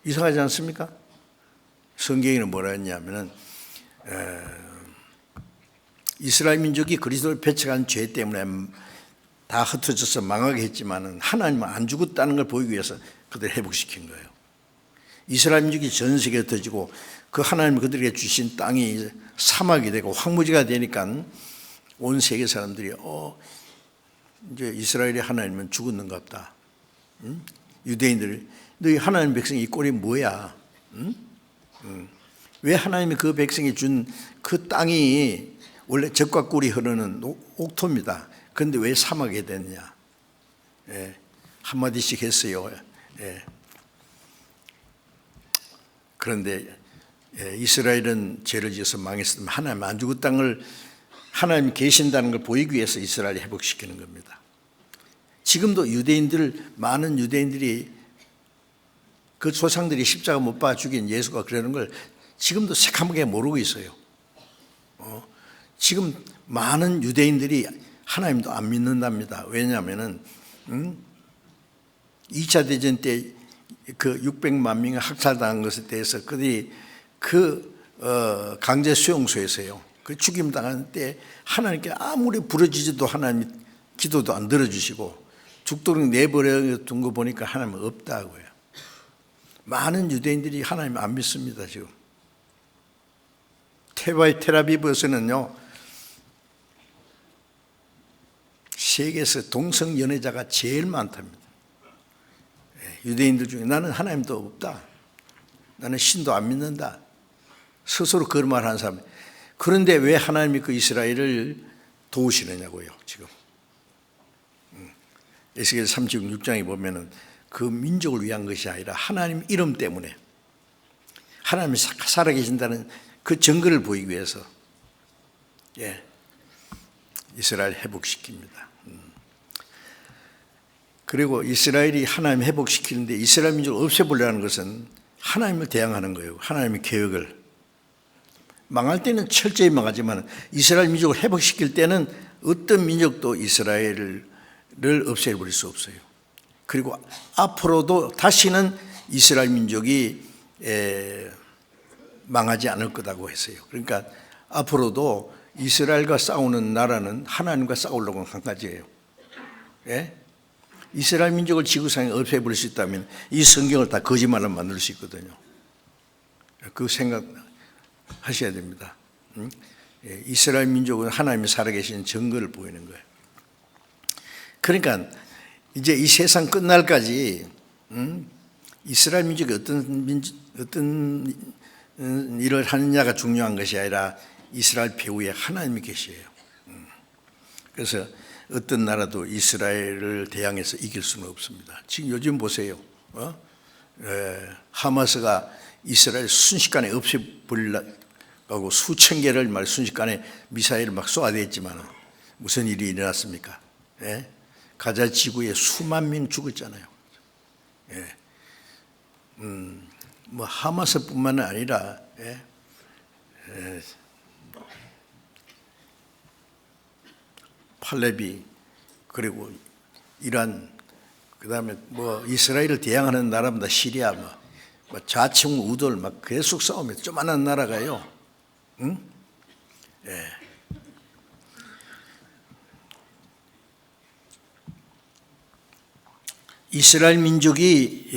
이상하지 않습니까? 성경에는 뭐라 했냐면은 이스라엘 민족이 그리스도를 배척한 죄 때문에 다 흩어져서 망하게 했지만은 하나님은 안 죽었다는 걸 보이기 위해서 그들을 회복시킨 거예요. 이스라엘 민족이 전 세계에 흩어지고 그 하나님이 그들에게 주신 땅이 사막이 되고 황무지가 되니까 온 세계 사람들이 이제 이스라엘의 하나님은 죽었는가 보다. 유대인들, 너희 하나님 백성이 이 꼴이 뭐야? 왜 하나님이 그 백성이 준 그 땅이 원래 젖과 꿀이 흐르는 옥토입니다. 그런데 왜 사막이 됐냐? 한마디씩 했어요. 그런데 이스라엘은 죄를 지어서 망했으면 하나님 안 죽은 땅을 하나님 계신다는 걸 보이기 위해서 이스라엘을 회복시키는 겁니다. 지금도 많은 유대인들이 그 조상들이 십자가 못 박아 죽인 예수가 그러는 걸 지금도 새카맣게 모르고 있어요. 지금 많은 유대인들이 하나님도 안 믿는답니다. 왜냐하면은 2차 대전 때 그 600만 명이 학살당한 것에 대해서 그들이 강제 수용소에서요, 그 죽임 당할 때 하나님께 아무리 부르짖어도 하나님 기도도 안 들어주시고 죽도록 내버려 둔 거 보니까 하나님은 없다고요. 많은 유대인들이 하나님 안 믿습니다. 지금 텔아비브에서는요, 세계에서 동성 연애자가 제일 많답니다. 유대인들 중에 나는 하나님도 없다, 나는 신도 안 믿는다, 스스로 그런 말 하는 사람. 그런데 왜 하나님이 그 이스라엘을 도우시느냐고요. 지금 에스겔 36장에 보면은 그 민족을 위한 것이 아니라 하나님 이름 때문에, 하나님이 살아계신다는 그 증거를 보이기 위해서 이스라엘 회복시킵니다. 그리고 이스라엘이 하나님 회복시키는데 이스라엘 민족을 없애보려는 것은 하나님을 대항하는 거예요. 하나님의 계획을. 망할 때는 철저히 망하지만 이스라엘 민족을 회복시킬 때는 어떤 민족도 이스라엘을 없애버릴 수 없어요. 그리고 앞으로도 다시는 이스라엘 민족이 망하지 않을 거라고 했어요. 그러니까 앞으로도 이스라엘과 싸우는 나라는 하나님과 싸우려고 한 가지예요. 예? 이스라엘 민족을 지구상에 없애버릴 수 있다면 이 성경을 다 거짓말로 만들 수 있거든요. 그 생각 하셔야 됩니다. 이스라엘 민족은 하나님이 살아계신 증거를 보이는 거예요. 그러니까 이제 이 세상 끝날까지 이스라엘 민족이 어떤 일을 하느냐가 중요한 것이 아니라 이스라엘 배후에 하나님이 계셔요. 그래서 어떤 나라도 이스라엘을 대항해서 이길 수는 없습니다. 지금 요즘 보세요. 하마스가 이스라엘 순식간에 없애버리려고 수천 개를 순식간에 미사일을 막 쏘아댔지만 무슨 일이 일어났습니까? 예? 가자 지구에 수만 명 죽었잖아요. 예. 뭐 하마스뿐만 아니라 팔레비 그리고 이란 그다음에 뭐 이스라엘을 대항하는 나라마다 시리아 뭐 좌측 우돌 막 계속 싸우면서 조만한 나라가요. 응? 예. 이스라엘 민족이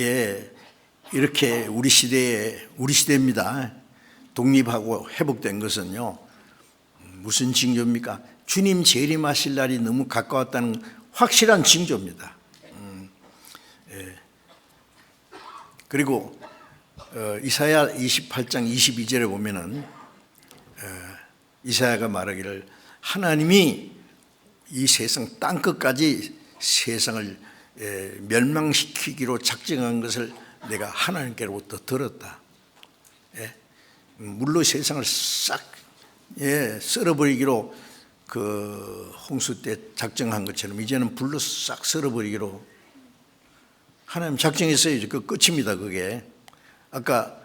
이렇게 우리 시대입니다. 독립하고 회복된 것은요. 무슨 징조입니까? 주님 재림하실 날이 너무 가까웠다는 확실한 징조입니다. 그리고 이사야 28장 22절에 보면은 이사야가 말하기를 하나님이 이 세상 땅끝까지 세상을 멸망시키기로 작정한 것을 내가 하나님께로부터 들었다. 물로 세상을 싹 썰어버리기로 그 홍수 때 작정한 것처럼 이제는 불로 싹 썰어버리기로 하나님 작정했어요. 그 끝입니다. 그게 아까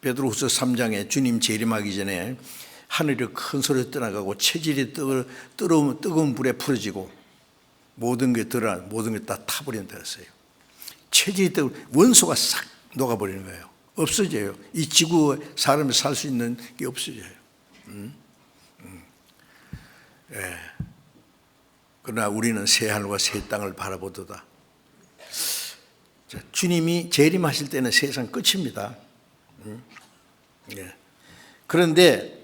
베드로후서 3장에 주님 재림하기 전에 하늘이 큰 소리로 떠나가고 체질이 뜨거운 불에 풀어지고 모든 게 다 타버린다 했어요. 체질이 원소가 싹 녹아버리는 거예요. 없어져요. 이 지구에 사람이 살 수 있는 게 없어져요. 그러나 우리는 새 하늘과 새 땅을 바라보도다. 주님이 재림하실 때는 세상 끝입니다. 그런데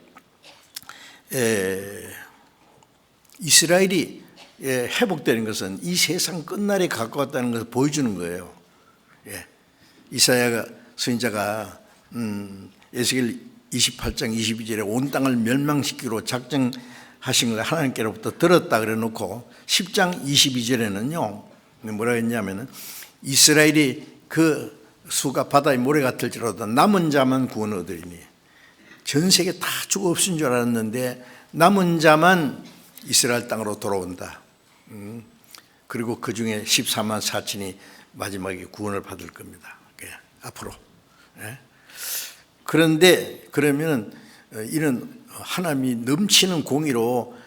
이스라엘이 회복되는 것은 이 세상 끝날에 가까웠다는 것을 보여주는 거예요. 이사야 선지자가 에스겔 28장 22절에 온 땅을 멸망시키기로 작정하신 걸 하나님께로부터 들었다 그래 놓고 10장 22절에는요 뭐라 했냐면은 이스라엘이 그 수가 바다의 모래 같을지라도 남은 자만 구원 얻으리니 전 세계 다 죽어 없은 줄 알았는데 남은 자만 이스라엘 땅으로 돌아온다. 그리고 그 중에 14만 4천이 마지막에 구원을 받을 겁니다. 앞으로. 그런데 그러면 이런 하나님이 넘치는 공의로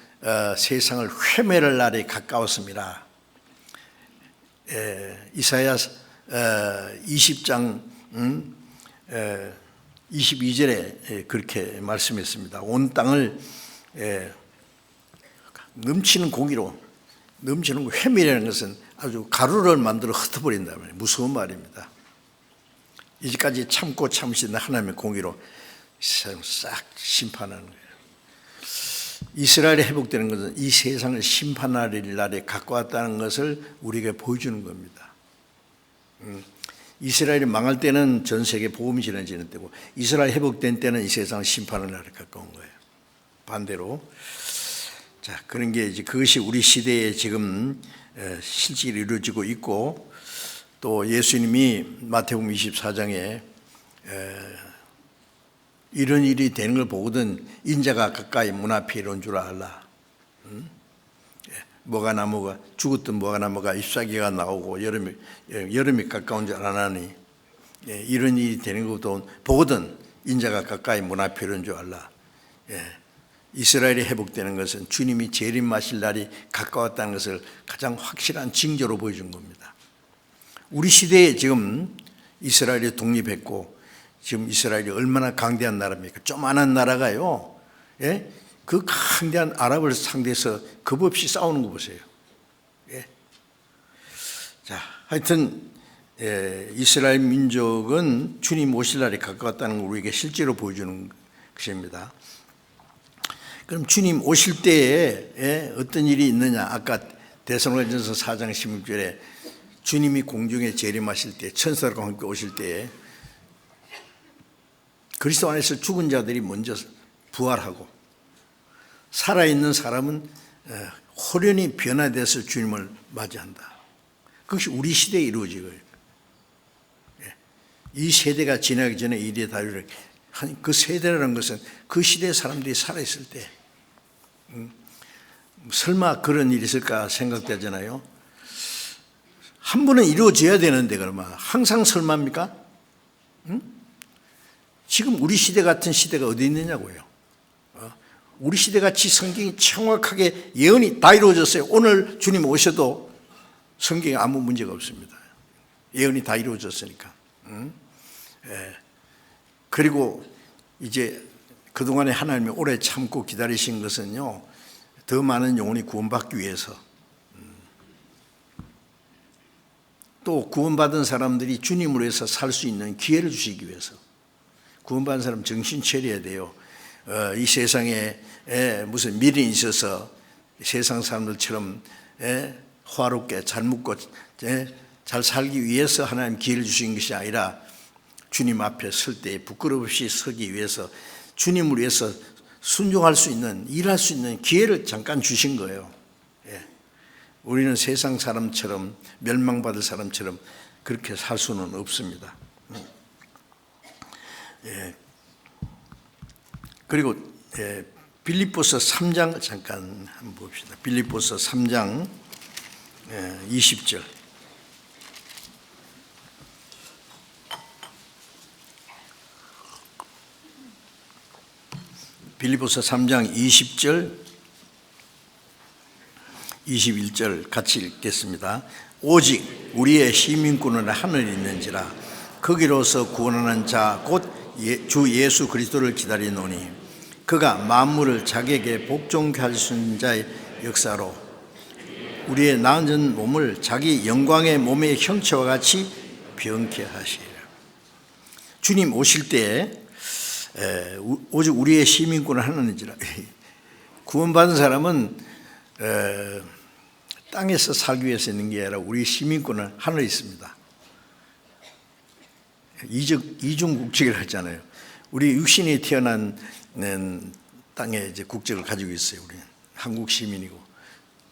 세상을 회멸할 날이 가까웠습니다. 이사야 20장 22절에 그렇게 말씀했습니다. 온 땅을 넘치는 공의로 넘치는 회멸이라는 것은 아주 가루를 만들어 흩어버린다는 말이에요. 무서운 말입니다. 이제까지 참고 참으신 하나님의 공의로 싹 심판하는 거예요. 이스라엘이 회복되는 것은 이 세상을 심판할 날에 가까웠다는 것을 우리에게 보여주는 겁니다. 이스라엘이 망할 때는 전 세계 복음이 전해지는 때고 이스라엘 회복된 때는 이 세상을 심판할 날에 가까운 거예요. 반대로 자 그런 게 이제 그것이 우리 시대에 지금 실질이 이루어지고 있고 또 예수님이 마태복음 24장에 이런 일이 되는 걸 보거든 인자가 가까이 문 앞에 이런 줄 알라. 모가나무가 죽었던 모가나무가 잎사귀가 나오고 여름이 가까운 줄 알아나니 이런 일이 되는 것도 보거든 인자가 가까이 문 앞에 이런 줄 알라. 이스라엘이 회복되는 것은 주님이 재림하실 날이 가까웠다는 것을 가장 확실한 징조로 보여준 겁니다. 우리 시대에 지금 이스라엘이 독립했고 지금 이스라엘이 얼마나 강대한 나라입니까? 조그마한 나라가요. 그 강대한 아랍을 상대해서 겁없이 싸우는 거 보세요. 자, 하여튼 이스라엘 민족은 주님 오실 날이 가까웠다는 걸 우리에게 실제로 보여주는 것입니다. 그럼 주님 오실 때에 어떤 일이 있느냐? 아까 데살로니가전서 4장 16절에 주님이 공중에 재림하실 때 천사들과 함께 오실 때에 그리스도 안에서 죽은 자들이 먼저 부활하고 살아있는 사람은 호련히 변화돼서 주님을 맞이한다. 그것이 우리 시대에 이루어지고요. 이 세대가 지나기 전에 이래 다루를 그 세대라는 것은 그 시대의 사람들이 살아있을 때 설마 그런 일이 있을까 생각되잖아요. 한 번은 이루어져야 되는데 그러면 항상 설마입니까? 지금 우리 시대 같은 시대가 어디 있느냐고요. 우리 시대같이 성경이 정확하게 예언이 다 이루어졌어요. 오늘 주님 오셔도 성경에 아무 문제가 없습니다. 예언이 다 이루어졌으니까. 그리고 이제 그동안에 하나님이 오래 참고 기다리신 것은요, 더 많은 영혼이 구원받기 위해서, 또 구원받은 사람들이 주님으로 해서 살 수 있는 기회를 주시기 위해서. 구원받은 사람 정신 차려야 돼요. 이 세상에 무슨 미련이 있어서 세상 사람들처럼 화롭게 잘 묵고 잘 살기 위해서 하나님 기회를 주신 것이 아니라 주님 앞에 설 때 부끄러움 없이 서기 위해서 주님을 위해서 순종할 수 있는, 일할 수 있는 기회를 잠깐 주신 거예요. 우리는 세상 사람처럼 멸망받을 사람처럼 그렇게 살 수는 없습니다. 그리고 빌립보서 3장 잠깐 한번 봅시다. 빌립보서 3장 20절. 빌립보서 3장 20절 21절 같이 읽겠습니다. 오직 우리의 시민권은 하늘에 있는지라 거기로서 구원하는 자 곧 주 예수 그리스도를 기다리노니 그가 만물을 자기에게 복종케 하신 자의 역사로 우리의 나은 몸을 자기 영광의 몸의 형체와 같이 변케 하시리라. 주님 오실 때 오직 우리의 시민권을 하느니라. 구원받은 사람은 땅에서 살기 위해서 있는 게 아니라 우리 시민권은 하늘에 있습니다. 이중 국적이라고 했잖아요. 우리 육신이 태어난 땅에 이제 국적을 가지고 있어요. 우리는 한국 시민이고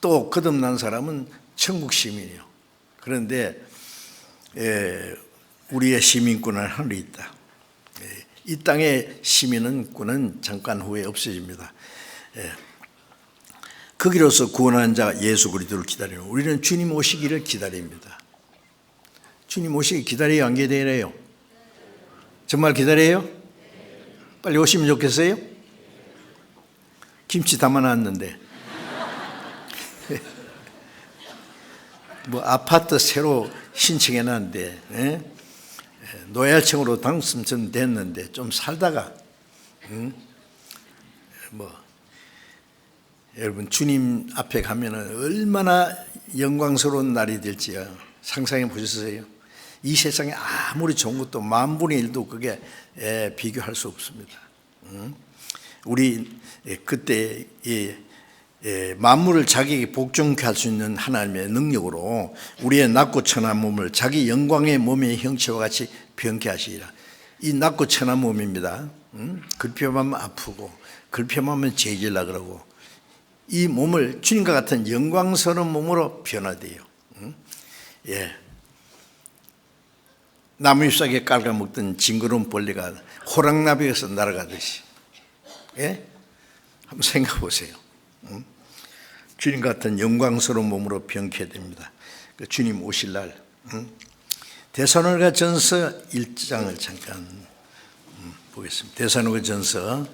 또 거듭난 사람은 천국 시민이에요. 그런데 우리의 시민권은 하늘에 있다. 이 땅의 시민권은 잠깐 후에 없어집니다. 거기로서 구원하는 자 예수 그리스도를 기다리는 우리는 주님 오시기를 기다립니다. 주님 오시기 기다려요? 안 기다려요? 정말 기다려요? 빨리 오시면 좋겠어요? 김치 담아놨는데 뭐 아파트 새로 신청해놨는데 노약층으로 당첨됐는데 좀 살다가 여러분 주님 앞에 가면은 얼마나 영광스러운 날이 될지요. 상상해 보셨어요? 이 세상에 아무리 좋은 것도 만분의 1도 그게 비교할 수 없습니다. 우리 그때 만물을 자기에게 복종케 할 수 있는 하나님의 능력으로 우리의 낮고 천한 몸을 자기 영광의 몸의 형체와 같이 변케 하시리라. 이 낮고 천한 몸입니다. 글피하면 아프고 글피하면 재질라 그러고 이 몸을 주님과 같은 영광스러운 몸으로 변화돼요. 나무 잎사귀에 깔아먹던 징그러운 벌레가 호랑나비에서 날아가듯이. 한번 생각해 보세요. 주님 같은 영광스러운 몸으로 병케 됩니다. 그 주님 오실 날. 데살로니가전서 1장을 잠깐 보겠습니다. 데살로니가전서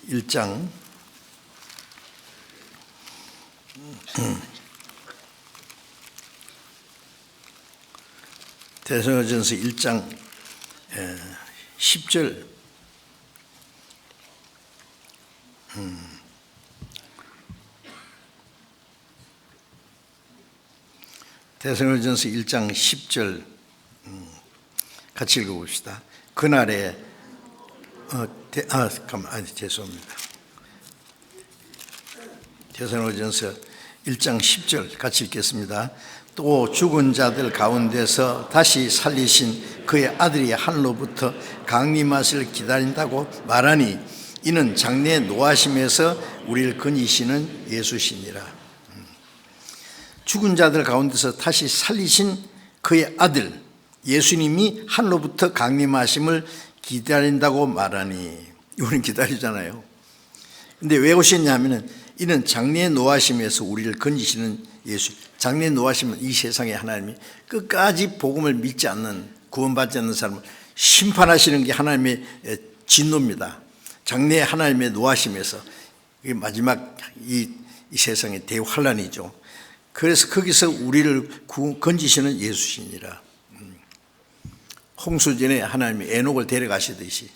1장 데살로니가전서 1장 10절 데살로니가전서 1장 10절 같이 읽어봅시다. 그날에 죄송합니다. 데살로니가전서 1장 10절 같이 읽겠습니다. 또 죽은 자들 가운데서 다시 살리신 그의 아들이 하늘로부터 강림하시를 기다린다고 말하니 이는 장래에 노하심에서 우리를 건지시는 예수시니라. 죽은 자들 가운데서 다시 살리신 그의 아들 예수님이 하늘로부터 강림하심을 기다린다고 말하니, 이분은 기다리잖아요. 근데 왜 오셨냐면은 이는 장래에 노하심에서 우리를 건지시는 예수. 장래에 노하심은 이 세상에 하나님이 끝까지 복음을 믿지 않는, 구원받지 않는 사람을 심판하시는 게 하나님의 진노입니다. 장래에 하나님의 노하심에서, 이게 마지막 이 세상의 대환란이죠. 그래서 거기서 우리를 건지시는 예수시니라. 홍수전에 하나님이 에녹을 데려가시듯이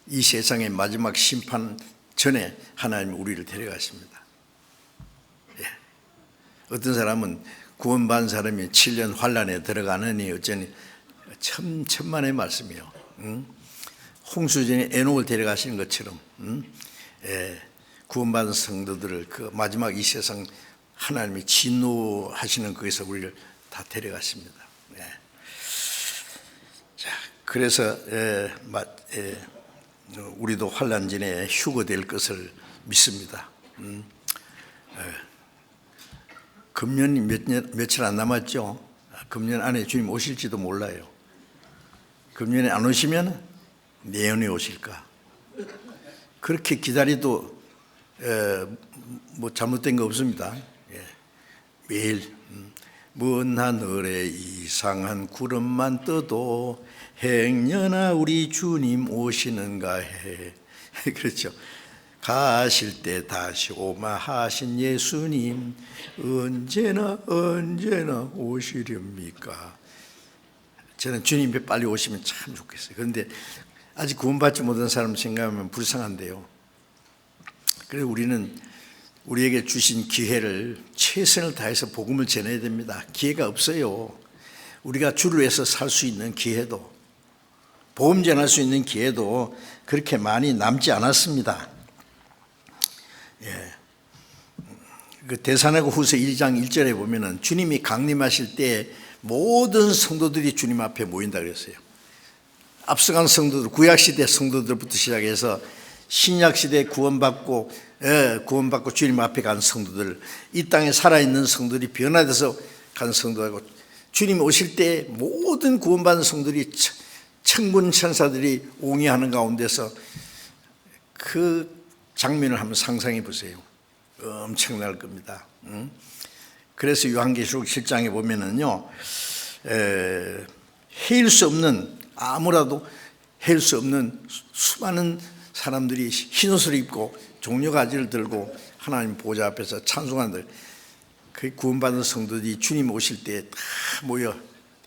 이 세상의 마지막 심판 전에 하나님이 우리를 데려가십니다. 예. 어떤 사람은 구원받은 사람이 7년 환란에 들어가느니 어쩌니 천만의 말씀이요. 홍수전에 에녹을 데려가시는 것처럼 구원받은 성도들을 그 마지막 이 세상 하나님이 진노하시는 거기서 우리를 다 데려갔습니다. 네. 자, 그래서 우리도 환란 전에 휴거될 것을 믿습니다. 금년이 며칠 안 남았죠. 금년 안에 주님 오실지도 몰라요. 금년에 안 오시면 내년에 오실까. 그렇게 기다리도 뭐 잘못된 거 없습니다. 매일 먼 하늘에 이상한 구름만 떠도 행여나 우리 주님 오시는가 해. 그렇죠. 가실 때 다시 오마 하신 예수님 언제나 오시렵니까. 저는 주님이 빨리 오시면 참 좋겠어요. 그런데 아직 구원받지 못한 사람 생각하면 불쌍한데요. 그래서 우리는 우리에게 주신 기회를 최선을 다해서 복음을 전해야 됩니다. 기회가 없어요. 우리가 주를 위해서 살 수 있는 기회도, 복음 전할 수 있는 기회도 그렇게 많이 남지 않았습니다. 예. 그 데살로니가후서 1장 1절에 보면은 주님이 강림하실 때 모든 성도들이 주님 앞에 모인다 그랬어요. 앞서간 성도들, 구약시대 성도들부터 시작해서 신약시대 구원받고 주님 앞에 간 성도들, 이 땅에 살아있는 성도들이 변화돼서 간 성도하고 주님 오실 때 모든 구원받은 성도들이 천군 천사들이 옹이하는 가운데서 그 장면을 한번 상상해 보세요. 엄청날 겁니다. 그래서 요한계시록 7장에 보면은요, 헤일 수 없는, 아무라도 헤일 수 없는 수많은 사람들이 흰옷을 입고 종려가지를 들고 하나님 보좌 앞에서 찬송하는, 그 구원받은 성도들이 주님 오실 때 다 모여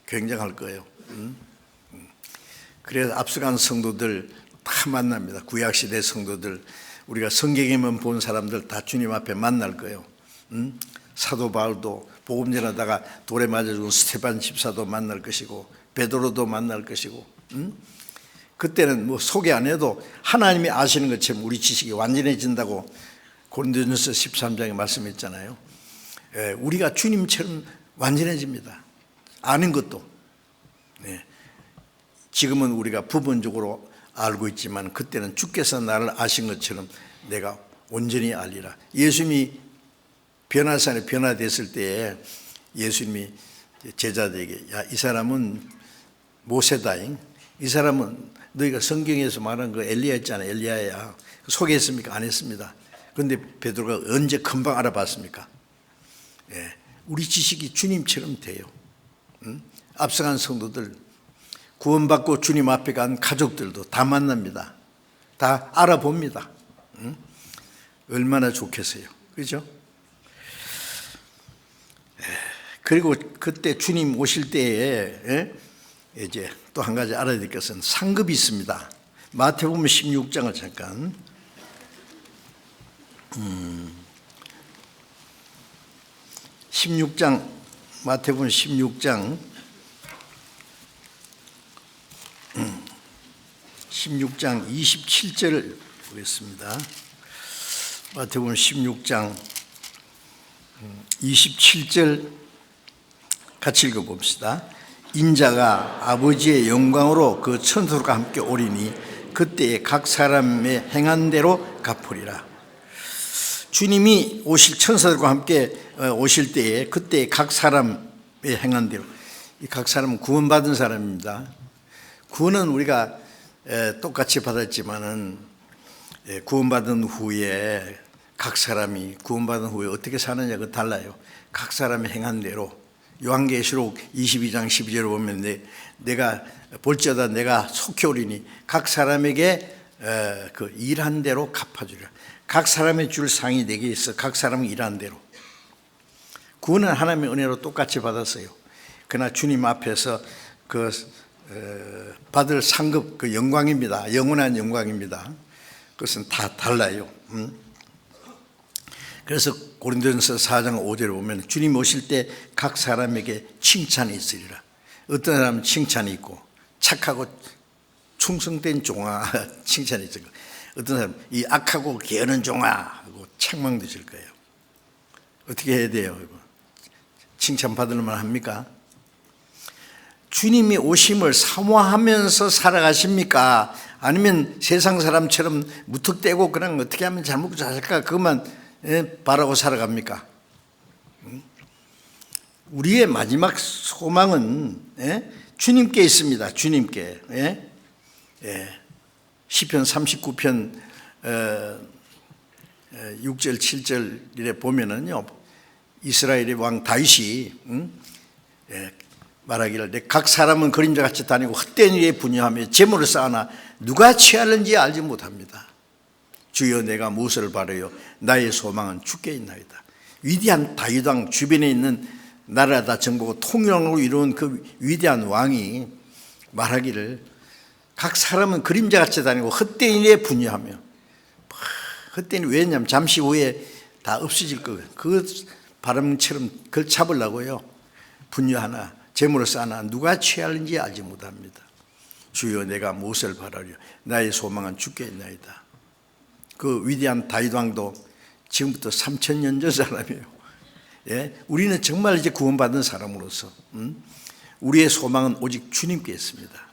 굉장할 거예요. 그래서 앞서간 성도들 다 만납니다. 구약시대 성도들, 우리가 성경에만 본 사람들 다 주님 앞에 만날 거예요. 사도 바울도 복음 전하다가 돌에 맞아 죽은 스테반 집사도 만날 것이고 베드로도 만날 것이고, 그때는 뭐 소개 안 해도 하나님이 아시는 것처럼 우리 지식이 완전해진다고 고린도전서 13장에 말씀했잖아요. 우리가 주님처럼 완전해집니다. 아는 것도. 지금은 우리가 부분적으로 알고 있지만 그때는 주께서 나를 아신 것처럼 내가 온전히 알리라. 예수님이 변화산에 변화됐을 때 예수님이 제자들에게, 야, 이 사람은 모세다잉, 이 사람은 너희가 성경에서 말한 그 엘리야 있잖아, 엘리야야. 소개했습니까? 안 했습니다. 그런데 베드로가 언제 금방 알아봤습니까? 예, 우리 지식이 주님처럼 돼요. 앞서간 성도들, 구원받고 주님 앞에 간 가족들도 다 만납니다. 다 알아봅니다. 얼마나 좋겠어요. 그죠? 그리고 그때 주님 오실 때에 이제 또 한 가지 알아야 될 것은 상급이 있습니다. 마태복음 16장을 잠깐 16장 마태복음 16장 27절 보겠습니다. 마태복음 16장 27절 같이 읽어봅시다. 인자가 아버지의 영광으로 그 천사들과 함께 오리니 그때에 각 사람의 행한 대로 갚으리라. 주님이 오실 천사들과 함께 오실 때에 그때 각 사람의 행한 대로, 이 각 사람은 구원받은 사람입니다. 구원은 우리가 똑같이 받았지만은 구원받은 후에 각 사람이 구원받은 후에 어떻게 사느냐가 달라요. 각 사람의 행한 대로. 요한계시록 22장 12절을 보면 내가 볼지어다 내가 속히 오리니 각 사람에게 그 일한 대로 갚아주리라. 각 사람의 줄 상이 내게 있어 각 사람이 일한 대로. 구원은 하나님의 은혜로 똑같이 받았어요. 그러나 주님 앞에서 그 받을 상급, 그 영광입니다. 영원한 영광입니다. 그것은 다 달라요. 그래서 고린도전서 4장 5절에 보면 주님 오실 때 각 사람에게 칭찬이 있으리라. 어떤 사람은 칭찬이 있고 착하고 충성된 종아 칭찬이 있을 거예요. 어떤 사람은 이 악하고 게으른 종아 하고 책망도 질 거예요. 어떻게 해야 돼요? 칭찬받을 만합니까? 주님이 오심을 사모하면서 살아가십니까? 아니면 세상 사람처럼 무턱대고 그냥 어떻게 하면 잘 먹고 잘 살까 그것만 바라고 살아갑니까? 우리의 마지막 소망은 주님께 있습니다. 주님께. 시편 39편 6절 7절에 보면은요, 이스라엘의 왕 다윗이 말하기를 각 사람은 그림자같이 다니고 헛된 일에 분유하며 재물을 쌓아나 누가 취하는지 알지 못합니다. 주여 내가 무엇을 바라요? 나의 소망은 주께 있나이다. 위대한 다윗 왕 주변에 있는 나라를 다 정복하고 통일왕으로 이루은 그 위대한 왕이 말하기를 각 사람은 그림자같이 다니고 헛된 일에 분유하며, 헛된 일 왜냐하면 잠시 후에 다 없어질 거예요. 그 바람처럼 그걸 잡으려고요. 분유하나 재물을 쌓나 누가 취하는지 알지 못합니다. 주여 내가 무엇을 바라려? 나의 소망은 주께 있나이다. 그 위대한 다윗 왕도 지금부터 3000년 전 사람이에요. 우리는 정말 이제 구원받은 사람으로서 우리의 소망은 오직 주님께 있습니다.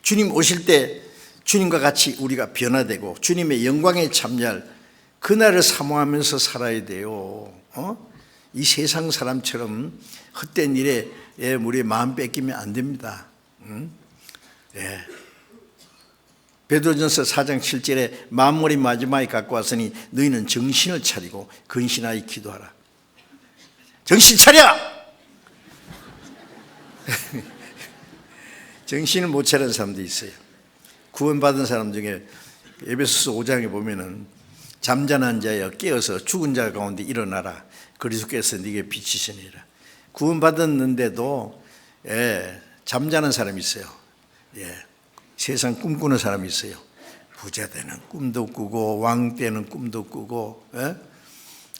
주님 오실 때 주님과 같이 우리가 변화되고 주님의 영광에 참여할 그날을 사모하면서 살아야 돼요. 이 세상 사람처럼 헛된 일에 우리의 마음 뺏기면 안 됩니다. 베드로전서 4장 7절에 만물이 마지막에 갖고 왔으니 너희는 정신을 차리고 근신하여 기도하라. 정신 차려! 정신을 못 차리는 사람도 있어요. 구원받은 사람 중에 에베소서 5장에 보면은 잠자는 자여 깨어서 죽은 자 가운데 일어나라. 그리스도께서 네게 빛이시니라. 구원받았는데도 잠자는 사람이 있어요. 세상 꿈꾸는 사람이 있어요. 부자 되는 꿈도 꾸고 왕 되는 꿈도 꾸고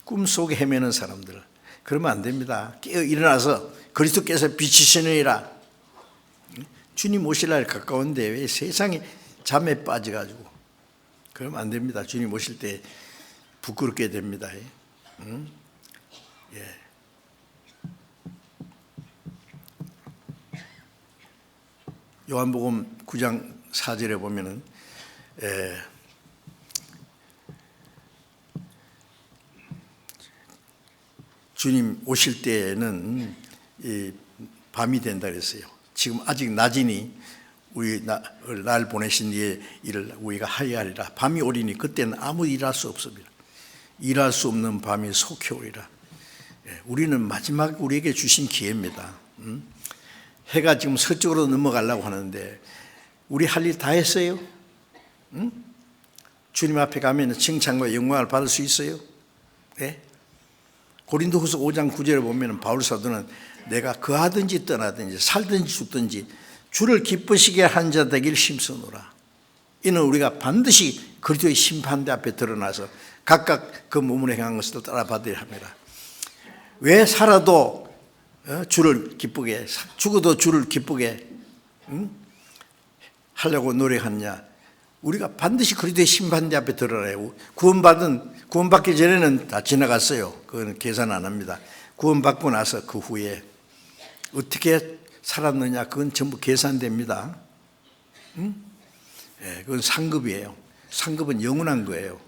꿈속에 헤매는 사람들. 그러면 안 됩니다. 깨어 일어나서 그리스도께서 빛이시니라. 주님 오실 날 가까운데 왜 세상에 잠에 빠져가지고 그러면 안 됩니다. 주님 오실 때 부끄럽게 됩니다. 요한복음 9장 4절에 보면은 주님 오실 때에는 밤이 된다 그랬어요. 지금 아직 낮이니 날 보내신 이의 일을 우리가 하여하리라. 밤이 오리니 그때는 아무 일할 수 없습니다. 일할 수 없는 밤이 속히 오리라. 우리는 마지막 우리에게 주신 기회입니다. 해가 지금 서쪽으로 넘어가려고 하는데 우리 할 일 다 했어요? 주님 앞에 가면 칭찬과 영광을 받을 수 있어요? 네? 고린도후서 5장 9절에 보면 바울 사도는 내가 거하든지 떠나든지 살든지 죽든지 주를 기쁘시게 한 자 되길 힘쓰노라. 이는 우리가 반드시 그리스도의 심판대 앞에 드러나서 각각 그 몸으로 행한 것을 따라 받으려 합니다. 왜 살아도 주를 기쁘게, 죽어도 주를 기쁘게 하려고 노력하느냐? 우리가 반드시 그리스도의 심판대 앞에 드러나요. 구원받기 전에는 다 지나갔어요. 그건 계산 안 합니다. 구원받고 나서 그 후에 어떻게 살았느냐, 그건 전부 계산됩니다. 그건 상급이에요. 상급은 영원한 거예요.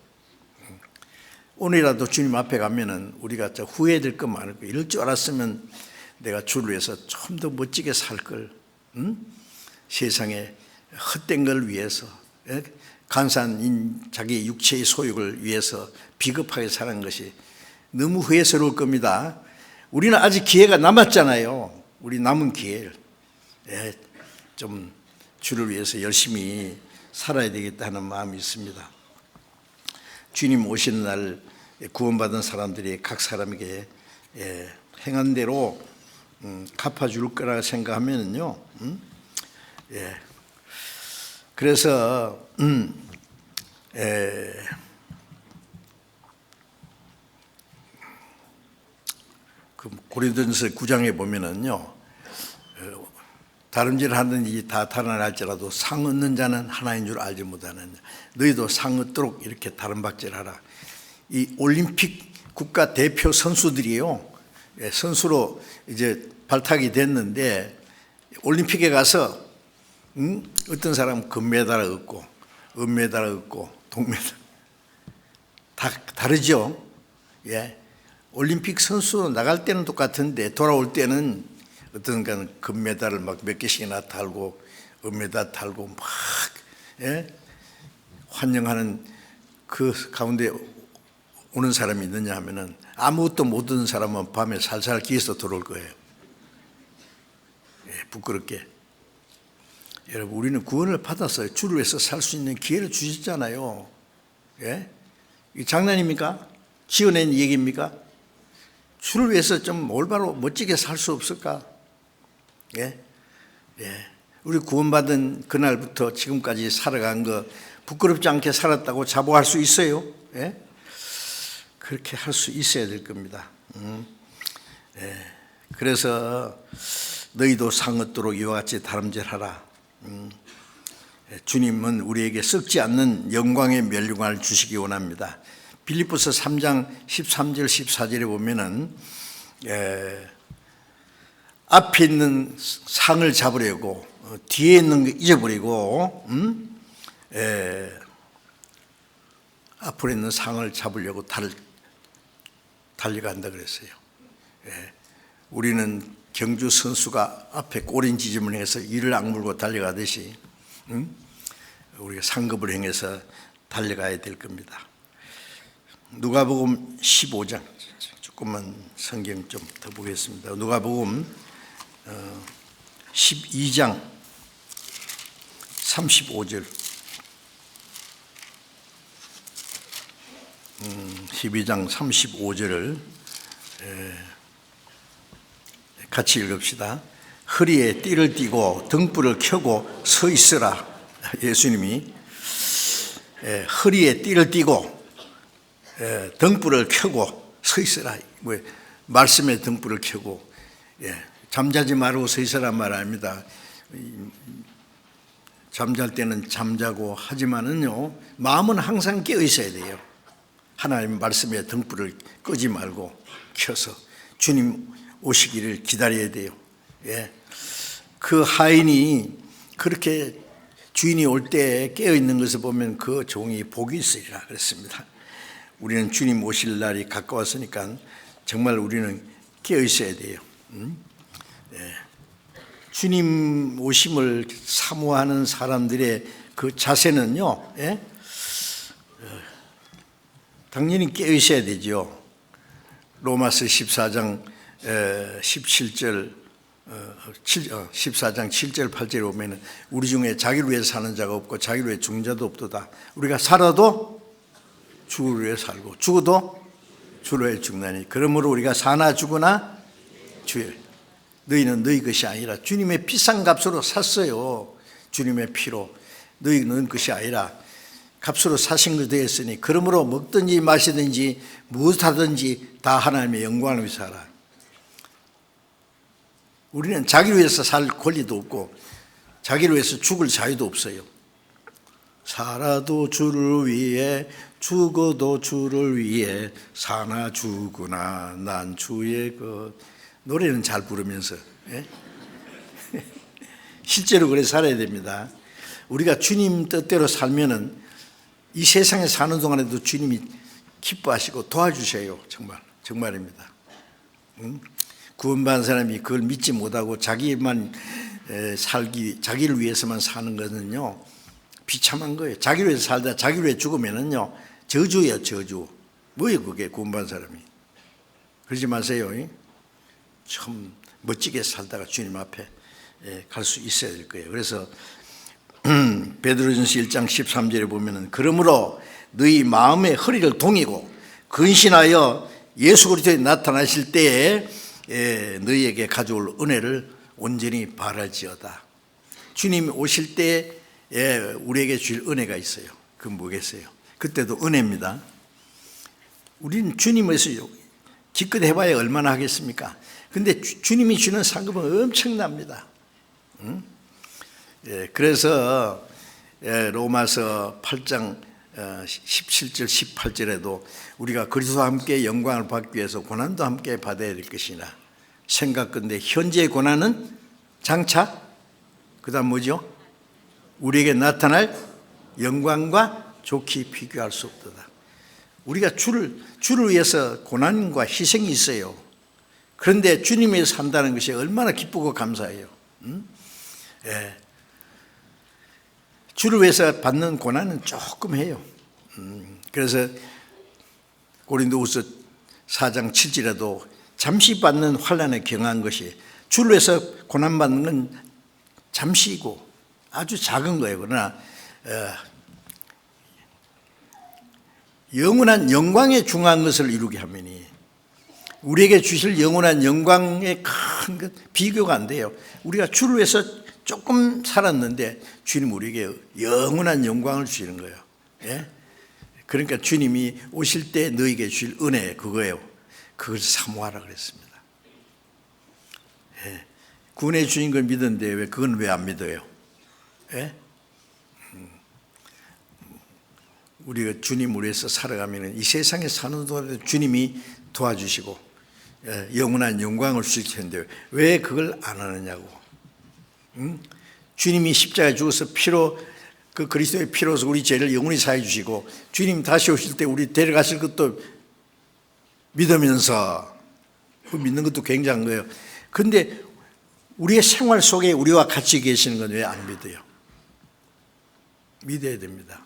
오늘이라도 주님 앞에 가면은 우리가 후회될 것 많을 거예요. 이럴 줄 알았으면 내가 주를 위해서 좀 더 멋지게 살 걸. 세상에 헛된 걸 위해서, 간사한 자기 육체의 소욕을 위해서 비겁하게 사는 것이 너무 후회스러울 겁니다. 우리는 아직 기회가 남았잖아요. 우리 남은 기회를 좀 주를 위해서 열심히 살아야 되겠다 하는 마음이 있습니다. 주님 오시는 날 구원받은 사람들이 각 사람에게 행한 대로 갚아줄 거라 생각하면요. 그래서 그 고린도전서 9장에 보면은요, 다름질을 하든지 다 달아날지라도 상 얻는 자는 하나인 줄 알지 못하느냐. 너희도 상 얻도록 이렇게 다름박질하라. 이 올림픽 국가 대표 선수들이요, 선수로 이제 발탁이 됐는데 올림픽에 가서 어떤 사람은 금메달을 얻고 은메달을 얻고 동메달 다 다르죠. 올림픽 선수 나갈 때는 똑같은데 돌아올 때는 어떤 건 금메달을 막 몇 개씩이나 달고 은메달 달고 막 환영하는 그 가운데 오는 사람이 있느냐 하면은 아무것도 못 얻은 사람은 밤에 살살 기어서 들어올 거예요. 부끄럽게. 여러분, 우리는 구원을 받았어요. 주를 위해서 살 수 있는 기회를 주셨잖아요. 이 장난입니까? 지어낸 얘기입니까? 주를 위해서 좀 올바로 멋지게 살 수 없을까? 우리 구원받은 그날부터 지금까지 살아간 거 부끄럽지 않게 살았다고 자부할 수 있어요? 그렇게 할 수 있어야 될 겁니다. 그래서 너희도 상 얻도록 이와 같이 다름질하라. 주님은 우리에게 썩지 않는 영광의 멸류관을 주시기 원합니다. 빌립보서 3장 13절 14절에 보면은 앞에 있는 상을 잡으려고 뒤에 있는 거 잊어버리고 앞으로 있는 상을 잡으려고 달려간다 그랬어요. 우리는 경주 선수가 앞에 꼬린 지점을 행해서 이를 악물고 달려가듯이 우리가 상급을 행해서 달려가야 될 겁니다. 누가복음 15장, 조금만 성경 좀 더 보겠습니다. 누가복음 12장 35절 12장 35절을 같이 읽읍시다. 허리에 띠를 띠고 등불을 켜고 서 있으라. 예수님이 허리에 띠를 띠고 등불을 켜고 서 있으라. 말씀에 등불을 켜고 잠자지 말고 서 있으란 말 아닙니다. 잠잘 때는 잠자고 하지만은요, 마음은 항상 깨어 있어야 돼요. 하나님 말씀에 등불을 끄지 말고 켜서 주님 오시기를 기다려야 돼요. 그 하인이 그렇게 주인이 올 때 깨어 있는 것을 보면 그 종이 복이 있으리라 그랬습니다. 우리는 주님 오실 날이 가까웠으니까 정말 우리는 깨어 있어야 돼요. 주님 오심을 사모하는 사람들의 그 자세는요, 당연히 깨어 있어야 되죠. 로마서 14장 17절 14장 7절 8절에 보면 우리 중에 자기를 위해 사는 자가 없고 자기를 위해 죽는 자도 없도다. 우리가 살아도 주를 위해 살고 죽어도 주를 위해 죽나니 그러므로 우리가 사나 죽으나 주의 너희는 너희 것이 아니라 주님의 비싼 값으로 샀어요. 주님의 피로 너희는 것이 아니라 값으로 사신 것 되었으니 그러므로 먹든지 마시든지 무엇하든지 다 하나님의 영광을 위해서 하라. 우리는 자기를 위해서 살 권리도 없고 자기를 위해서 죽을 자유도 없어요. 살아도 주를 위해 죽어도 주를 위해 사나 죽으나 난 주의 것. 노래는 잘 부르면서 실제로 그래 살아야 됩니다. 우리가 주님 뜻대로 살면은 이 세상에 사는 동안에도 주님이 기뻐하시고 도와주셔요. 정말입니다. 구원받은 사람이 그걸 믿지 못하고 자기를 위해서만 사는 것은요 비참한 거예요. 자기를 위해서 살다 자기를 위해 죽으면은요 저주예요. 저주. 뭐예요 그게? 구원받은 사람이. 그러지 마세요. 참 멋지게 살다가 주님 앞에 갈 수 있어야 될 거예요. 그래서 베드로전서 1장 13절에 보면은 그러므로 너희 마음의 허리를 동이고 근신하여 예수 그리스도에 나타나실 때에 너희에게 가져올 은혜를 온전히 바랄지어다. 주님 오실 때 우리에게 주실 은혜가 있어요. 그 뭐겠어요? 그때도 은혜입니다. 우리는 주님에서 기껏 해봐야 얼마나 하겠습니까? 근데 주님이 주는 상급은 엄청납니다. 그래서 로마서 8장 17절 18절에도 우리가 그리스도와 함께 영광을 받기 위해서 고난도 함께 받아야 될 것이나 생각건대 현재의 고난은 장차 그 다음 뭐죠? 우리에게 나타날 영광과 좋게 비교할 수 없도다. 우리가 주를 위해서 고난과 희생이 있어요. 그런데 주님 위해서 산다는 것이 얼마나 기쁘고 감사해요. 주를 위해서 받는 고난은 조금 해요. 그래서 고린도후서 4장 7절에도 잠시 받는 환난에 경한 것이 주를 위해서 고난받는 건 잠시이고 아주 작은 거예요. 그러나 영원한 영광에 중요한 것을 이루게 하면이 우리에게 주실 영원한 영광의 큰 것 비교가 안 돼요. 우리가 주를 위해서 조금 살았는데 주님 우리에게 영원한 영광을 주시는 거예요. 그러니까 주님이 오실 때 너에게 주실 은혜 그거예요. 그걸 사모하라 그랬습니다. 구원해 주신 걸 믿었는데 왜 그건 왜 안 믿어요? 우리가 주님을 위해서 살아가면 이 세상에 사는 동안에 주님이 도와주시고 영원한 영광을 주실 텐데 왜 그걸 안 하느냐고. 주님이 십자가에 죽어서 피로 그 그리스도의 피로서 우리 죄를 영원히 사해 주시고 주님 다시 오실 때 우리 데려가실 것도 믿으면서 그 믿는 것도 굉장한 거예요. 그런데 우리의 생활 속에 우리와 같이 계시는 건 왜 안 믿어요? 믿어야 됩니다.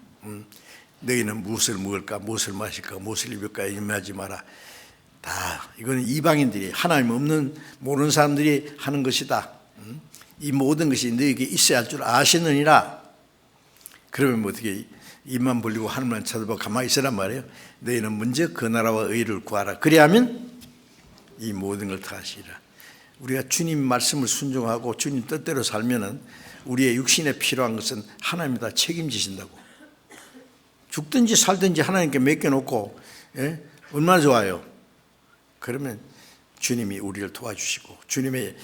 너희는 무엇을 먹을까, 무엇을 마실까, 무엇을 입을까 염려하지 마라. 다 이거는 이방인들이 하나님 없는 모르는 사람들이 하는 것이다. 이 모든 것이 너희에게 있어야 할 줄 아시느니라. 그러면 뭐 어떻게 입만 벌리고 하늘만 쳐다보고 가만히 있으란 말이에요. 너희는 먼저 그 나라와 의를 구하라. 그리하면 이 모든 걸 다 하시리라. 우리가 주님 말씀을 순종하고 주님 뜻대로 살면은 우리의 육신에 필요한 것은 하나님이 다 책임지신다고. 죽든지 살든지 하나님께 맡겨놓고 얼마나 좋아요. 그러면 주님이 우리를 도와주시고 주님의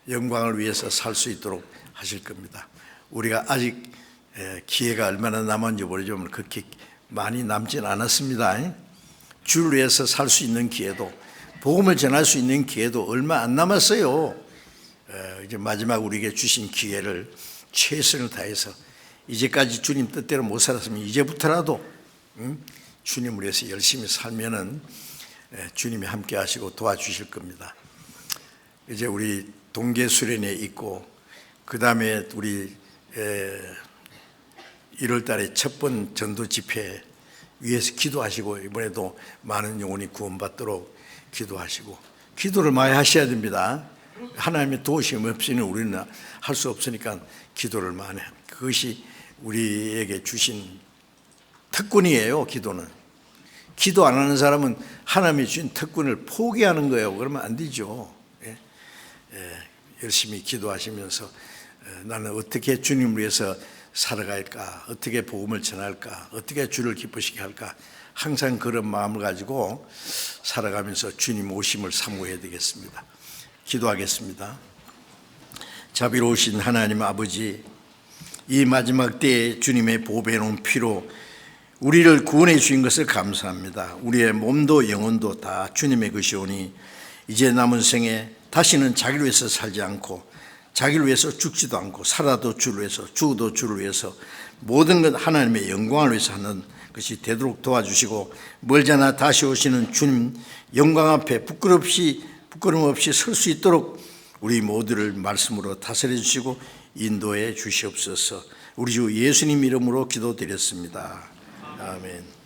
영광을 위해서 살 수 있도록 하실 겁니다. 우리가 아직 기회가 얼마나 남았는지 모르지만 그렇게 많이 남진 않았습니다. 주를 위해서 살 수 있는 기회도 복음을 전할 수 있는 기회도 얼마 안 남았어요. 이제 마지막 우리에게 주신 기회를 최선을 다해서 이제까지 주님 뜻대로 못 살았으면 이제부터라도 주님을 위해서 열심히 살면은 주님이 함께 하시고 도와주실 겁니다. 이제 우리 동계 수련회 있고, 그 다음에 우리 1월 달에 첫 번 전도 집회 위해서 기도하시고, 이번에도 많은 영혼이 구원받도록 기도하시고, 기도를 많이 하셔야 됩니다. 하나님의 도우심 없이는 우리는 할 수 없으니까 기도를 많이 합니다. 그것이 우리에게 주신 특권이에요. 기도는. 기도 안 하는 사람은 하나님이 주신 특권을 포기하는 거예요. 그러면 안 되죠. 열심히 기도하시면서 나는 어떻게 주님을 위해서 살아갈까, 어떻게 복음을 전할까, 어떻게 주를 기쁘시게 할까, 항상 그런 마음을 가지고 살아가면서 주님 오심을 사모해야 되겠습니다. 기도하겠습니다. 자비로우신 하나님 아버지, 이 마지막 때에 주님의 보배로운 피로 우리를 구원해 주신 것을 감사합니다. 우리의 몸도 영혼도 다 주님의 것이오니 이제 남은 생에 다시는 자기를 위해서 살지 않고, 자기를 위해서 죽지도 않고, 살아도 주를 위해서, 죽어도 주를 위해서, 모든 것 하나님의 영광을 위해서 하는 것이 되도록 도와주시고, 멀잖아 다시 오시는 주님 영광 앞에 부끄럼 없이 설 수 있도록 우리 모두를 말씀으로 다스려 주시고 인도해 주시옵소서. 우리 주 예수님 이름으로 기도드렸습니다. 아멘.